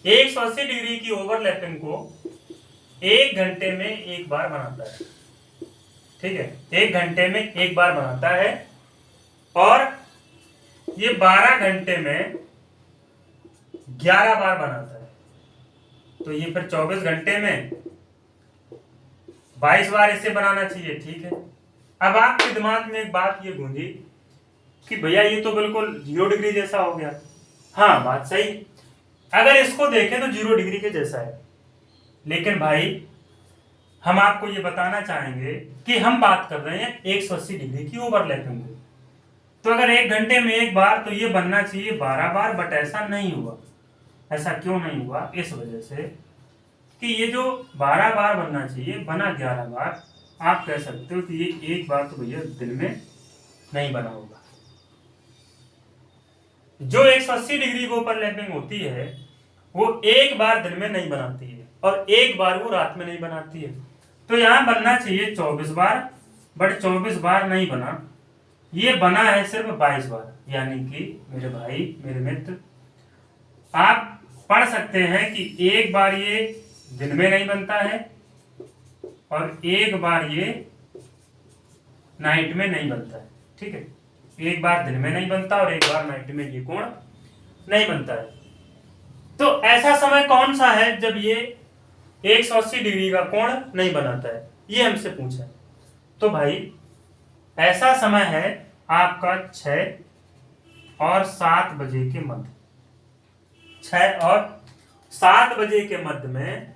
180 डिग्री की ओवरलैपिंग को 1 घंटे में एक बार बनाता है। ठीक है, 1 घंटे में एक बार बनाता है और ये 12 घंटे में 11 बार बनाता है। तो ये फिर 24 घंटे में 22 बार इसे बनाना चाहिए। ठीक है, अब आपके दिमाग में एक बात ये गूंजी कि भैया ये तो बिल्कुल 0 डिग्री जैसा हो गया। हाँ, बात सही। अगर इसको देखें तो 0 डिग्री के जैसा है, लेकिन भाई हम आपको ये बताना चाहेंगे कि हम बात कर रहे हैं 180 डिग्री की ओवरलैपिंग की। तो अगर 1 घंटे में एक बार, तो ये बनना चाहिए 12 बार, बट ऐसा नहीं हुआ। ऐसा क्यों नहीं हुआ? इस वजह से कि ये जो 12 बार बनना चाहिए बना 11 बार। आप कह सकते हो कि ये एक बार तो भैया दिन में नहीं बना होगा। जो 180 डिग्री की ओवरलैपिंग होती है वो एक बार दिन में नहीं बनाती है और एक बार वो रात में नहीं बनाती है। तो यहां बनना चाहिए 24 बार, बट 24 बार नहीं बना, ये बना है सिर्फ 22 बार। यानी कि मेरे भाई, मेरे मित्र, आप पढ़ सकते हैं कि एक बार ये दिन में नहीं बनता है और एक बार ये नाइट में नहीं बनता है। ठीक है, एक बार दिन में नहीं बनता और एक बार नाइट में ये कोण नहीं बनता है। तो ऐसा समय कौन सा है जब ये 180 डिग्री का कोण नहीं बनाता है, ये हमसे पूछा। तो भाई ऐसा समय है आपका 6 और 7 बजे के मध्य। 6 और 7 बजे के मध्य में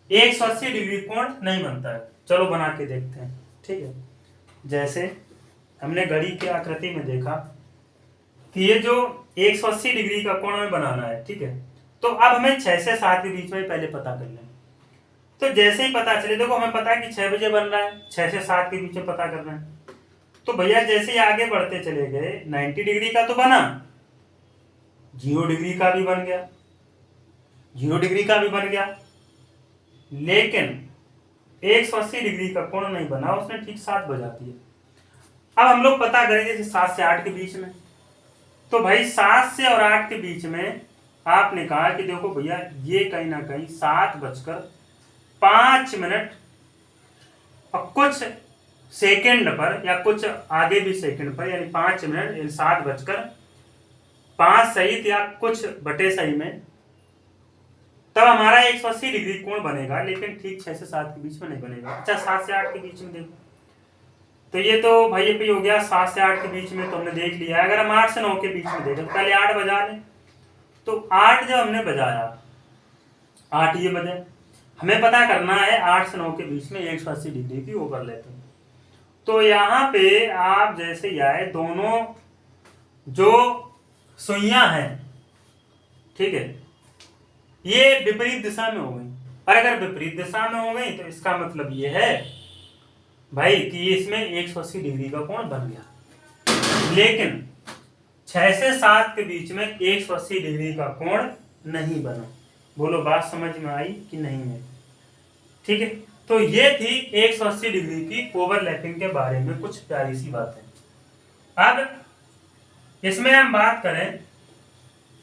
180 डिग्री कोण नहीं बनता है। चलो बना के देखते हैं। ठीक है, जैसे हमने घड़ी की आकृति में देखा कि ये जो 180 डिग्री का कोण हमें बनाना है, ठीक है, तो अब हमें 6 से 7 के बीच में पहले पता करना है। तो जैसे ही पता चले, देखो हमें पता है कि 6 बजे बन रहा है, 6 से 7 के बीच में पता करना है। तो भैया जैसे ही आगे बढ़ते चले गए 90 डिग्री का तो बना, 0 डिग्री का भी बन गया, 0 डिग्री का भी बन गया, लेकिन 180 डिग्री का कोण नहीं बना, उसने ठीक 7 बजाती है। अब हम लोग पता करें जैसे 7 से 8 के बीच में, तो भाई 7 से और 8 के बीच में आपने कहा कि देखो भैया ये कहीं ना कहीं 7:05 और कुछ सेकंड पर या कुछ आगे भी सेकंड पर, यानी 5 मिनट, यानी 7:05 सही या कुछ बटे सही में, तब हमारा 180 डिग्री कोण बनेगा, लेकिन ठीक 6 से 7 के बीच में नहीं बनेगा। अच्छा 7 से 8 के बीच में देखो, तो ये तो भाई ये हो गया 7 से 8 के बीच में, तो हमने देख लिया। अगर हम 8 से 9 के बीच में देखें, पहले 8 बजा लें, तो 8 जब हमने बजाया, 8 ये बजे, हमें पता करना है 8 से 9 के बीच में 180 डिग्री की ओवरलैपिंग। तो यहाँ पे आप जैसे ही आए, दोनों जो सुइयां हैं, ठीक है, ये विपरीत दिशा में हो गई, और अगर विपरीत दिशा में हो गई तो इसका मतलब ये है भाई कि इसमें 180 डिग्री का कोण बन गया, लेकिन 6 से 7 के बीच में 180 डिग्री का कोण नहीं बना। बोलो बात समझ में आई कि नहीं है? ठीक है, तो ये थी 180 डिग्री की ओवरलैपिंग के बारे में कुछ प्यारी सी बातें। अब इसमें हम बात करें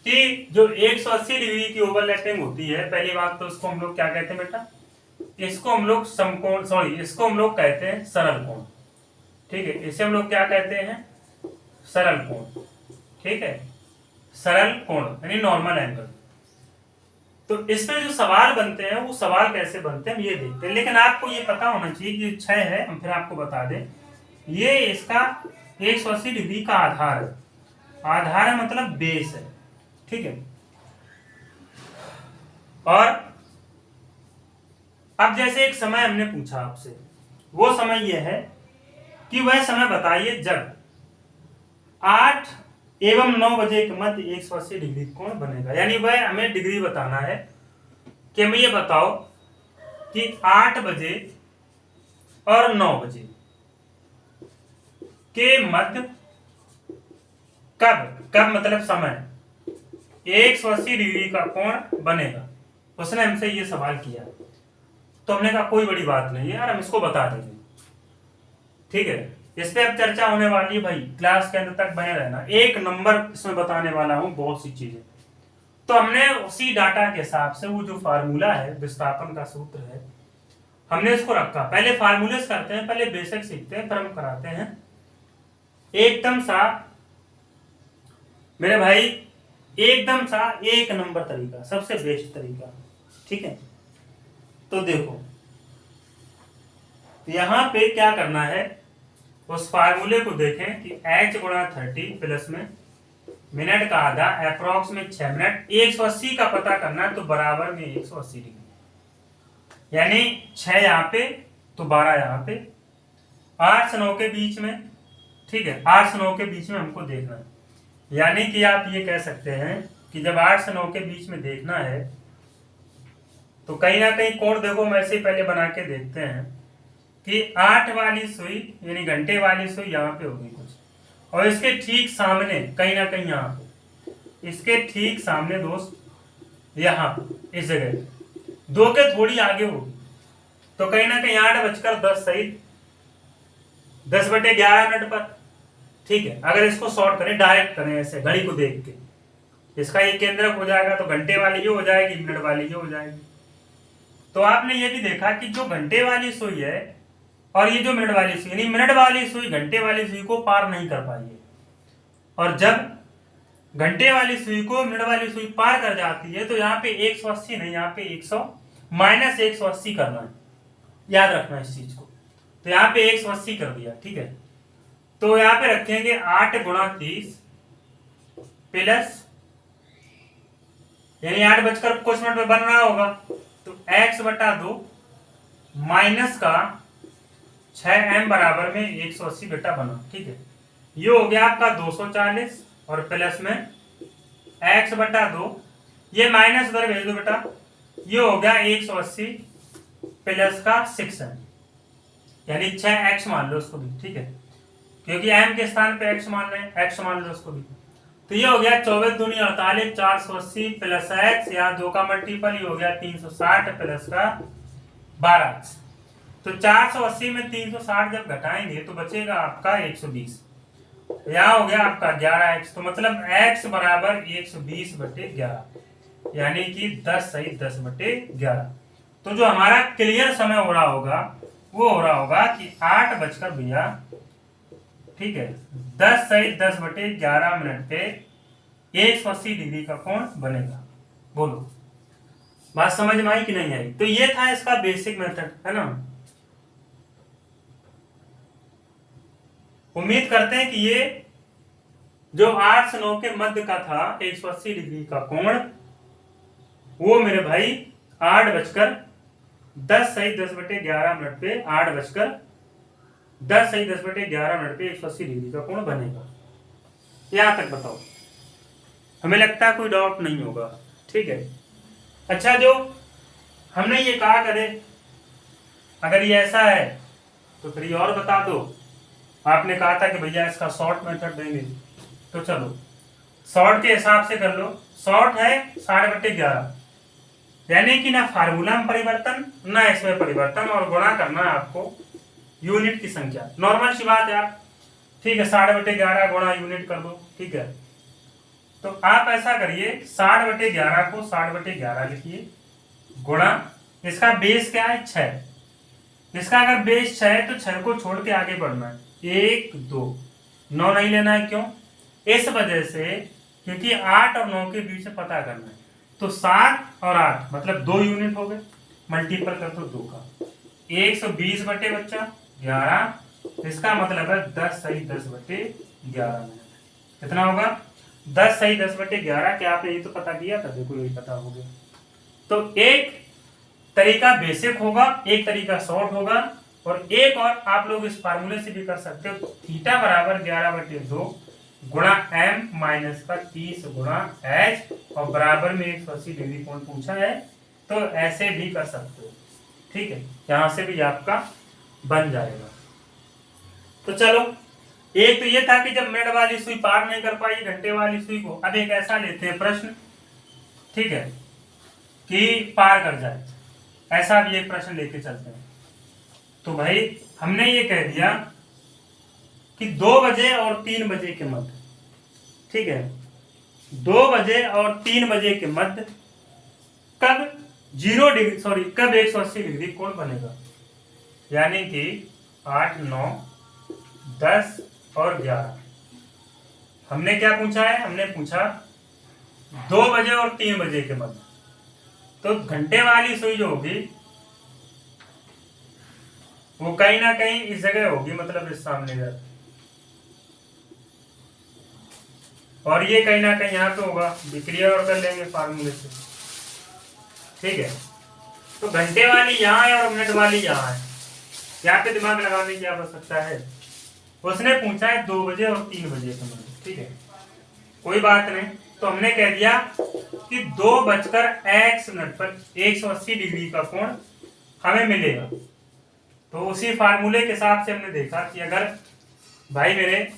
कि जो 180 डिग्री की ओवरलैपिंग होती है, पहली बात तो उसको हम लोग क्या कहते हैं बेटा, इसको हम लोग समकोण, सॉरी इसको हम लोग कहते हैं सरल कोण। ठीक है, इसे हम लोग क्या कहते हैं, सरल कोण। ठीक है, सरल कोण यानी नॉर्मल एंगल। तो इसमें जो सवाल बनते हैं वो सवाल कैसे बनते हैं ये देखते हैं, लेकिन आपको ये पता होना चाहिए कि 6 है, हम फिर आपको बता दें, ये इसका 180 डिग्री का आधार है। आधार है मतलब बेस है। ठीक है, और अब जैसे एक समय हमने पूछा आपसे, वो समय यह है कि वह समय बताइए जब 8 एवं 9 बजे के मध्य 180 डिग्री कोण बनेगा। यानी वह हमें डिग्री बताना है कि हमें ये बताओ कि 8 बजे और 9 बजे के मध्य कब मतलब समय 180 डिग्री का कोण बनेगा। उसने हमसे ये सवाल किया, तो हमने कहा कोई बड़ी बात नहीं है यार, हम इसको बता देंगे। ठीक है, इस पे अब चर्चा होने वाली है भाई, क्लास के अंत तक बने रहना, एक नंबर इसमें बताने वाला हूं बहुत सी चीजें। तो हमने उसी डाटा के हिसाब से वो जो फार्मूला है, विस्थापन का सूत्र है, हमने इसको रखा। पहले फार्मूले करते हैं, पहले बेसिक सीखते हैं, फिर हम कराते हैं एकदम सा मेरे भाई, एकदम सा एक नंबर तरीका, सबसे बेस्ट तरीका। ठीक है, तो देखो यहां पे क्या करना है, उस फार्मूले को देखें कि h गुणा 30 प्लस में मिनट का आधा अप्रोक्स में 6 मिनट, 180 का पता करना है, तो बराबर में 180 डिग्री, यानी 6 यहाँ पे तो 12 यहाँ पे, 8 से 9 के बीच में। ठीक है, 8 से 9 के बीच में हमको देखना है, यानी कि आप ये कह सकते हैं कि जब 8 से 9 के बीच में देखना है तो कहीं ना कहीं कोण देखो, हम ऐसे ही पहले बना के देखते हैं कि 8 वाली सुई यानी घंटे वाली सुई यहाँ पे होगी कुछ, और इसके ठीक सामने कहीं ना कहीं यहाँ पे, इसके ठीक सामने दोस्त यहाँ इस जगह 2 के थोड़ी आगे होगी, तो कहीं ना कहीं 8:10 सही 10/11 मिनट पर। ठीक है, अगर इसको शॉर्ट करें, डायरेक्ट करें ऐसे घड़ी को देख के, इसका ये केंद्रक हो जाएगा, तो घंटे वाली ये हो जाएगी, मिनट वाली ये हो जाएगी। तो आपने ये भी देखा कि जो घंटे वाली सुई है और ये जो मिनट वाली सुई, यानी मिनट वाली सुई घंटे वाली सुई को पार नहीं कर पाई है, और जब घंटे वाली सुई को मिनट वाली सुई पार कर जाती है तो यहाँ पे 180 नहीं, यहाँ पे 180 करना है, याद रखना इस चीज को। तो यहाँ पे 180 कर दिया। ठीक है, तो यहाँ पे रखेंगे 8 गुणा 30 प्लस, यानी 8 बजकर कुछ मिनट में बन रहा होगा, तो x/2 माइनस का 6m बराबर में 180 बेटा बना। ठीक है, ये हो गया आपका 240 और प्लस में x/2, ये माइनस उधर भेज दो बेटा, ये हो गया 180 प्लस का 6m, यानी 6x मान लो उसको भी। ठीक है, क्योंकि m के स्थान पे x मान रहे हैं, x मान लो उसको भी। तो ये हो गया 24 दूनी 48, 480 प्लस एक्स, यहाँ 2 का मल्टीपल, ये हो गया 360 प्लस का 12x। तो 480 में 360 जब घटाएंगे तो बचेगा आपका 120। यहाँ हो गया आपका 11x, तो मतलब x बराबर 120/11, यानी कि 10 सही 10/11। तो जो हमारा क्लियर समय हो रहा होगा वो हो रहा होगा कि 8 बजकर भैया, ठीक है, 10 सही 10/11 पे 180 डिग्री का कोण बनेगा। बोलो बात समझ में आई कि नहीं आई? तो ये था इसका बेसिक मेथड, है ना। उम्मीद करते हैं कि ये जो 8 से 9 के मध्य का था 180 डिग्री का कोण, वो मेरे भाई 8 बजकर 10 सही 10/11 पे 8 बजकर 10 सही 10/11 पे 180 डिग्री का कोण बनेगा। यहां तक बताओ, हमें लगता है कोई डाउट नहीं होगा, ठीक है। अच्छा, जो हमने ये कहा करे, अगर ये ऐसा है तो फिर ये और बता दो। आपने कहा था कि भैया इसका शॉर्ट मेथड देंगे, तो चलो शॉर्ट के हिसाब से कर लो। शॉर्ट है 60/11, यानी कि ना फार्मूला में परिवर्तन ना इसमें परिवर्तन, और गुणा करना है आपको यूनिट की संख्या। नॉर्मल सी बात है आप, ठीक है, 60/11 गुणा यूनिट कर दो, ठीक है। तो आप ऐसा करिए, 60/11 को 60/11 लिखिए, गुणा इसका बेस क्या है 6। इसका अगर बेस 6 है तो 6 को छोड़ के आगे बढ़ना है, 1 2 9 नहीं लेना है। क्यों? इस वजह से क्योंकि 8 और 9 के बीच में पता करना है। तो 7 और 8 मतलब 2 यूनिट हो गए, मल्टीपल कर दो 2 का, 120 बटे बच्चा 11। इसका मतलब है 10 सही 10/11 मिनट। कितना होगा? 10 सही 10/11। क्या आपने ये तो पता किया था? देखो यही पता हो गया। तो एक तरीका बेसिक होगा, एक तरीका शॉर्ट होगा, और एक और आप लोग इस फार्मूले से भी कर सकते हो। थीटा बराबर 11/2 गुणा m माइनस का 30 गुणा h, और बराबर में 180 डिग्री कोण पूछा है, तो ऐसे भी कर सकते हो, ठीक है। यहां से भी आपका बन जाएगा। तो चलो, एक तो ये था कि जब मिनट वाली सुई पार नहीं कर पाई घंटे वाली सुई को, अब एक ऐसा लेते हैं प्रश्न, ठीक है, कि पार कर जाए, ऐसा भी एक प्रश्न लेके चलते हैं। तो भाई हमने ये कह दिया कि 2 बजे और 3 बजे के मध्य, ठीक है, 2 बजे और 3 बजे के मध्य कब 180 डिग्री कोण बनेगा, यानी कि 8 9 10 और 11। हमने क्या पूछा है? हमने पूछा 2 बजे और 3 बजे के मध्य। तो घंटे वाली सुई जो होगी वो कहीं ना कहीं इस जगह होगी, मतलब इस सामने इधर, और ये कहीं ना कहीं यहाँ पे होगा। क्लियर और कर लेंगे फार्मूले से, ठीक है। तो घंटे वाली यहाँ है और मिनट वाली यहाँ है, यहाँ पे दिमाग लगाने की आवश्यकता है। उसने पूछा है 2 बजे और 3 बजे के मध्य, ठीक है, कोई बात नहीं। तो हमने कह दिया कि 2 बजकर x मिनट पर 180 डिग्री का कोण हमें मिलेगा। तो उसी फार्मूले के हिसाब से हमने देखा कि अगर भाई मेरे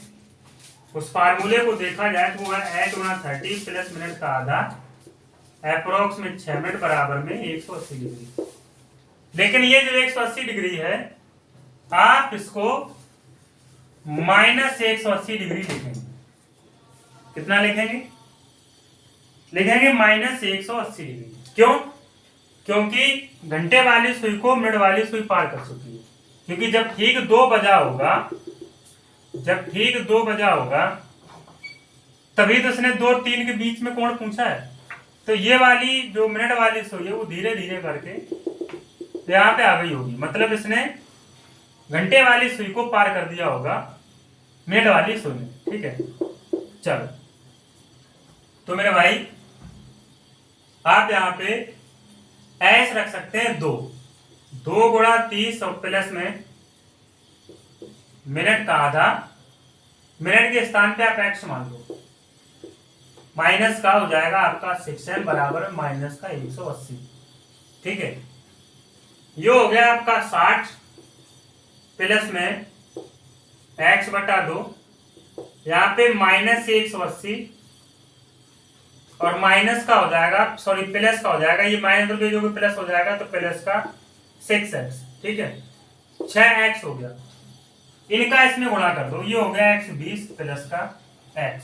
उस फार्मूले को देखा जाए तो वो है h गुणा 30 प्लस मिनट का आधा अप्रोक्स में 6 मिनट बराबर में 180 डिग्री। लेकिन ये जो 180 डिग्री है, आप इसको माइनस 180 डिग्री लिखेंगे। कितना लिखेंगे? लिखेंगे माइनस 180 डिग्री। क्यों? क्योंकि घंटे वाली सुई को मिनट वाली सुई पार कर चुकी है। क्योंकि जब ठीक 2 बजा होगा, जब ठीक 2 बजा होगा, तभी तो उसने 2 और 3 के बीच में कोण पूछा है। तो ये वाली जो मिनट वाली सुई है वो धीरे धीरे करके यहाँ पे आ गई होगी, मतलब इसने घंटे वाली सुई को पार कर दिया होगा मिनट वाली सुई ने, ठीक है। चलो, तो मेरे भाई आप यहाँ पे एस रख सकते हैं 2 गुणा 30 और प्लस में मिनट का आधा, मिनट के स्थान पे आप एक्स मान लो, माइनस का हो जाएगा आपका 6m बराबर माइनस का 180, ठीक है। ये हो गया आपका 60 प्लस में x/2, यहाँ पे माइनस 180 और माइनस का हो जाएगा, सॉरी प्लस का हो जाएगा, ये माइनस को भेजोगे प्लस हो जाएगा, तो प्लस का 6x, ठीक है 6x हो गया। इनका इसमें गुणा कर दो, ये हो गया x20 प्लस का x,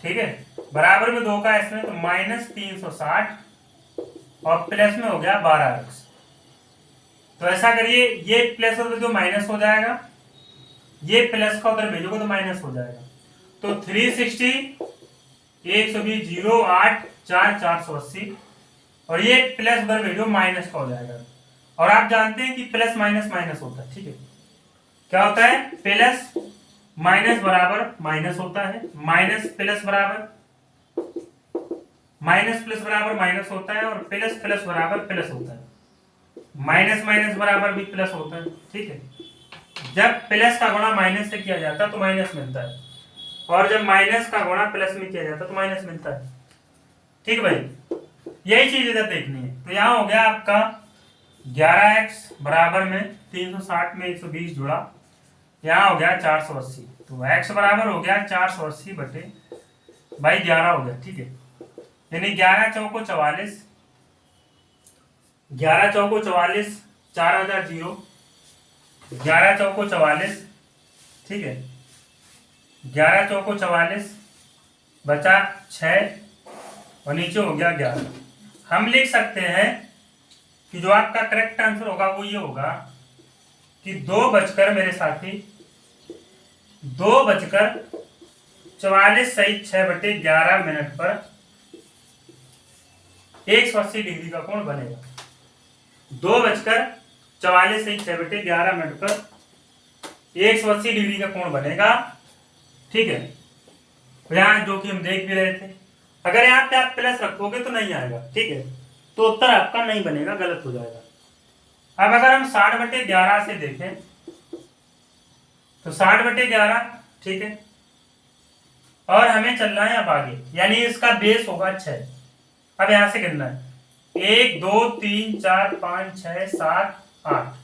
ठीक है बराबर में 2 का इसमें, तो -360 और प्लस में हो गया 12x। तो ऐसा करिए, ये प्लस उधर जो माइनस हो जाएगा, ये प्लस का उधर भेजोगे तो माइनस हो जाएगा। तो 360 120 0 8 4 480, और ये प्लस उधर भेजो माइनस का हो जाएगा। और आप जानते हैं कि प्लस माइनस माइनस होता है, ठीक है क्या होता है, प्लस माइनस बराबर माइनस होता है, माइनस प्लस बराबर माइनस होता है, और प्लस प्लस बराबर प्लस होता है, माइनस माइनस बराबर भी प्लस होता है, ठीक है। जब प्लस का गुणा माइनस से किया जाता है तो माइनस मिलता है, और जब माइनस का गुणा प्लस में किया जाता है तो माइनस मिलता है, ठीक भाई यही चीज इधर देखनी है। तो यहाँ हो गया आपका 11x बराबर में 360 में 120 जुड़ा, यहाँ हो गया 480, तो x बराबर हो गया 480 बटे भाई 11 हो गया, ठीक है यानी 11 चौको 44, 11 चौको 44, 4000 जीरो, 11 चौको 44, ठीक है 11 चौको 44 बचा 6 और नीचे हो गया 11। हम लिख सकते हैं कि जो आपका करेक्ट आंसर होगा वो ये होगा कि 2 बजकर मेरे साथी 2:44 सही 6/11 मिनट पर 180 डिग्री का कोण बनेगा। 2:44 सही 6/11 मिनट पर 180 डिग्री का कोण बनेगा, ठीक है यहाँ जो कि हम देख भी रहे थे। अगर यहाँ पे आप प्लस रखोगे तो नहीं आएगा, ठीक है तो उत्तर आपका नहीं बनेगा, गलत हो जाएगा। अब अगर हम 60/11 से देखें तो 60/11, ठीक है और हमें चलना है अब आगे, यानी इसका बेस होगा 6। अब यहां से गिनना है 1 2 3 4 5 6 7 8,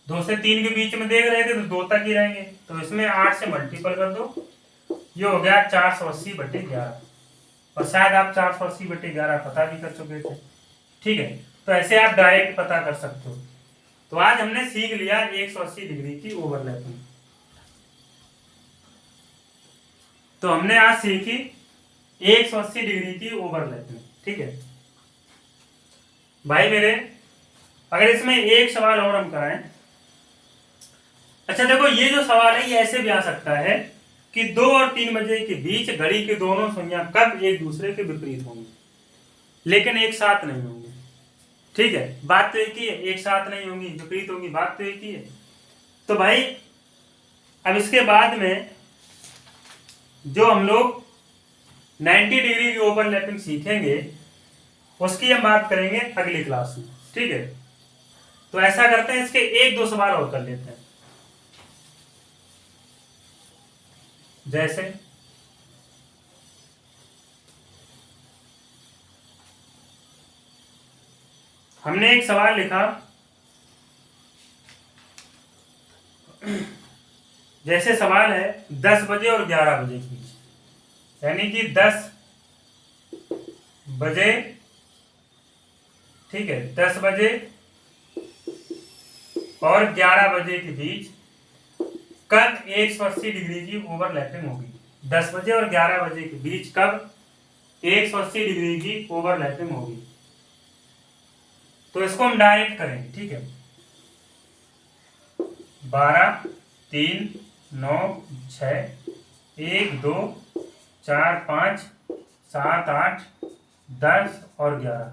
2 से 3 के बीच में देख रहे थे तो 2 तक ही रहेंगे, तो इसमें 8 से मल्टीपल कर दो, ये हो गया 480/11, और शायद आप 480/11 पता भी कर चुके थे, ठीक है तो ऐसे आप डायरेक्ट पता कर सकते हो। तो आज हमने सीख लिया 180 डिग्री की ओवरलैपिंग। तो हमने आज सीखी 180 डिग्री की ओवरलैपिंग, ठीक है भाई मेरे। अगर इसमें एक सवाल और हम कराएं, अच्छा देखो ये जो सवाल है ये ऐसे भी आ सकता है कि 2 और 3 बजे के बीच घड़ी के दोनों सुइयां कब एक दूसरे के विपरीत होंगी, लेकिन एक साथ नहीं होंगी, ठीक है बात तो एक ही है, एक साथ नहीं होंगी विपरीत होंगी, बात तो एक ही है। तो भाई अब इसके बाद में जो हम लोग 90 डिग्री की ओवरलैपिंग सीखेंगे उसकी हम बात करेंगे अगली क्लास में, ठीक है। तो ऐसा करते हैं, इसके 1-2 सवाल और कर लेते हैं। जैसे हमने एक सवाल लिखा, जैसे सवाल है 10 बजे और 11 बजे के बीच, यानी कि 10 बजे, ठीक है 10 बजे और 11 बजे के बीच कब 180 डिग्री की ओवरलैपिंग होगी। 10 बजे और 11 बजे के बीच कब 180 डिग्री की ओवरलैपिंग होगी। तो इसको हम डायरेक्ट करेंगे, ठीक है 12 3 9 6 1 2 4 5 7 8 10 और 11।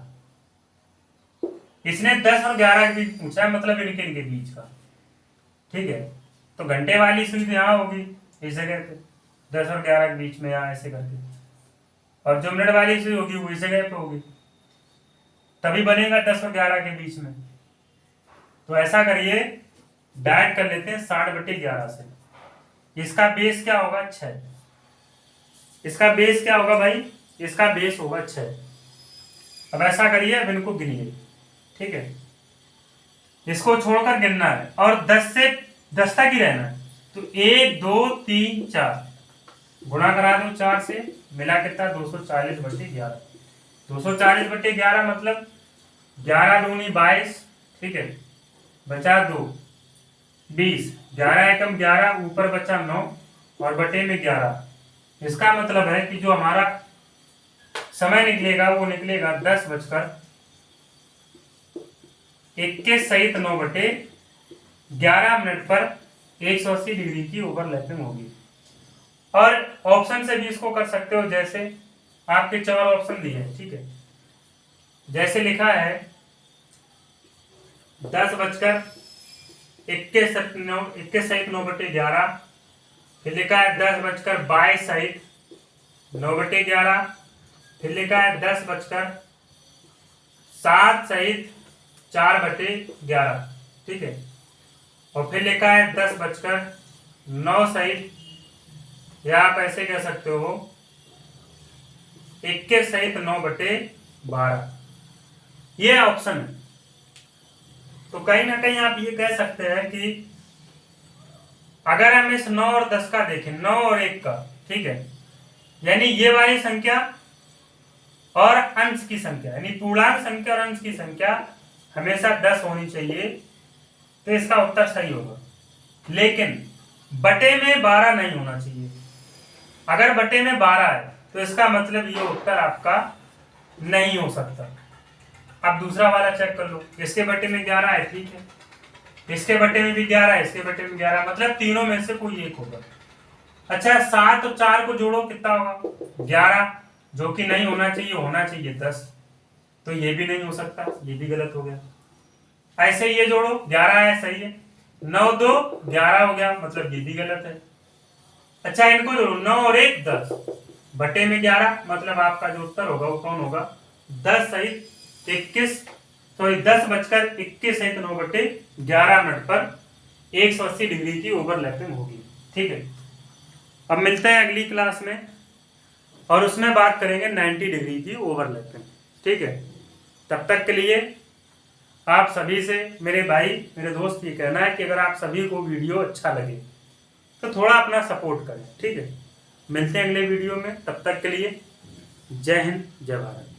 इसने 10 और 11 के बीच पूछा है, मतलब इनके बीच का, ठीक है तो घंटे वाली सुई यहाँ होगी इस जगह पे 10 और 11 के बीच में, यहाँ ऐसे करके, और जो मिनट वाली सुई होगी वो इस जगह पे होगी, तभी बनेगा 10 और 11 के बीच में। तो ऐसा करिए डायरेक्ट कर लेते हैं 60/11 से। इसका बेस क्या होगा 6, इसका बेस क्या होगा भाई, इसका बेस होगा 6। अब ऐसा करिए, अब इनको गिनिए, ठीक है इसको छोड़कर गिनना है और 10 से 10 तक ही रहना है। तो 1 2 3 4, गुणा करा दो 4 से, मिला कितना 240/11। 240/11 मतलब 11 दूनी 22, ठीक है, बचा 2 20, 11 एकम 11, ऊपर बचा 9 और बटे में 11। इसका मतलब है कि जो हमारा समय निकलेगा वो निकलेगा 10:21 सहित 9/11 पर 180 डिग्री की ओवरलैपिंग होगी। और ऑप्शन से भी इसको कर सकते हो, जैसे आपके 4 ऑप्शन दिए हैं, ठीक है। जैसे लिखा है 10:21 सहित 9/11, फिर लिखा है 10:22 सहित 9/11, फिर लिखा है 10:07 सहित 4/11, ठीक है, और फिर लिखा है 10:09 सहित, या आप ऐसे कह सकते हो 21 सहित 9/12। ये ऑप्शन है। तो कहीं ना कहीं आप ये कह सकते हैं कि अगर हम इस 9 और 10 का देखें, 9 और 1 का, ठीक है, यानी ये वाली संख्या और अंश की संख्या, यानी पूर्णांक संख्या और अंश की संख्या हमेशा 10 होनी चाहिए, तो इसका उत्तर सही होगा। लेकिन बटे में 12 नहीं होना चाहिए। अगर बटे में 12 है तो इसका मतलब ये उत्तर आपका नहीं हो सकता। अब दूसरा वाला चेक कर लो, इसके बटे में 11 है, ठीक है, इसके बटे में भी 11 है, इसके बटे में 11, मतलब तीनों में से कोई एक होगा। अच्छा, 7 और 4 को जोड़ो, कितना होगा 11, जो कि नहीं होना चाहिए, होना चाहिए 10, तो ये भी नहीं हो सकता, ये भी गलत हो गया। ऐसे ये जोड़ो, 11 है, सही है, 9 2 11 हो गया, मतलब ये भी गलत है। अच्छा, इनको जोड़ो, 9 और 1 10, बटे में 11, मतलब आपका जो उत्तर होगा वो कौन होगा 10 सहित 21, सॉरी 10:21 सहित 9/11 पर 180 डिग्री की ओवरलैपिंग होगी, ठीक है। अब मिलते हैं अगली क्लास में और उसमें बात करेंगे 90 डिग्री की ओवरलैपिंग, ठीक है। तब तक के लिए आप सभी से, मेरे भाई, मेरे दोस्त, ये कहना है कि अगर आप सभी को वीडियो अच्छा लगे तो थोड़ा अपना सपोर्ट करें, ठीक है। मिलते हैं अगले वीडियो में, तब तक के लिए जय हिंद, जय भारत।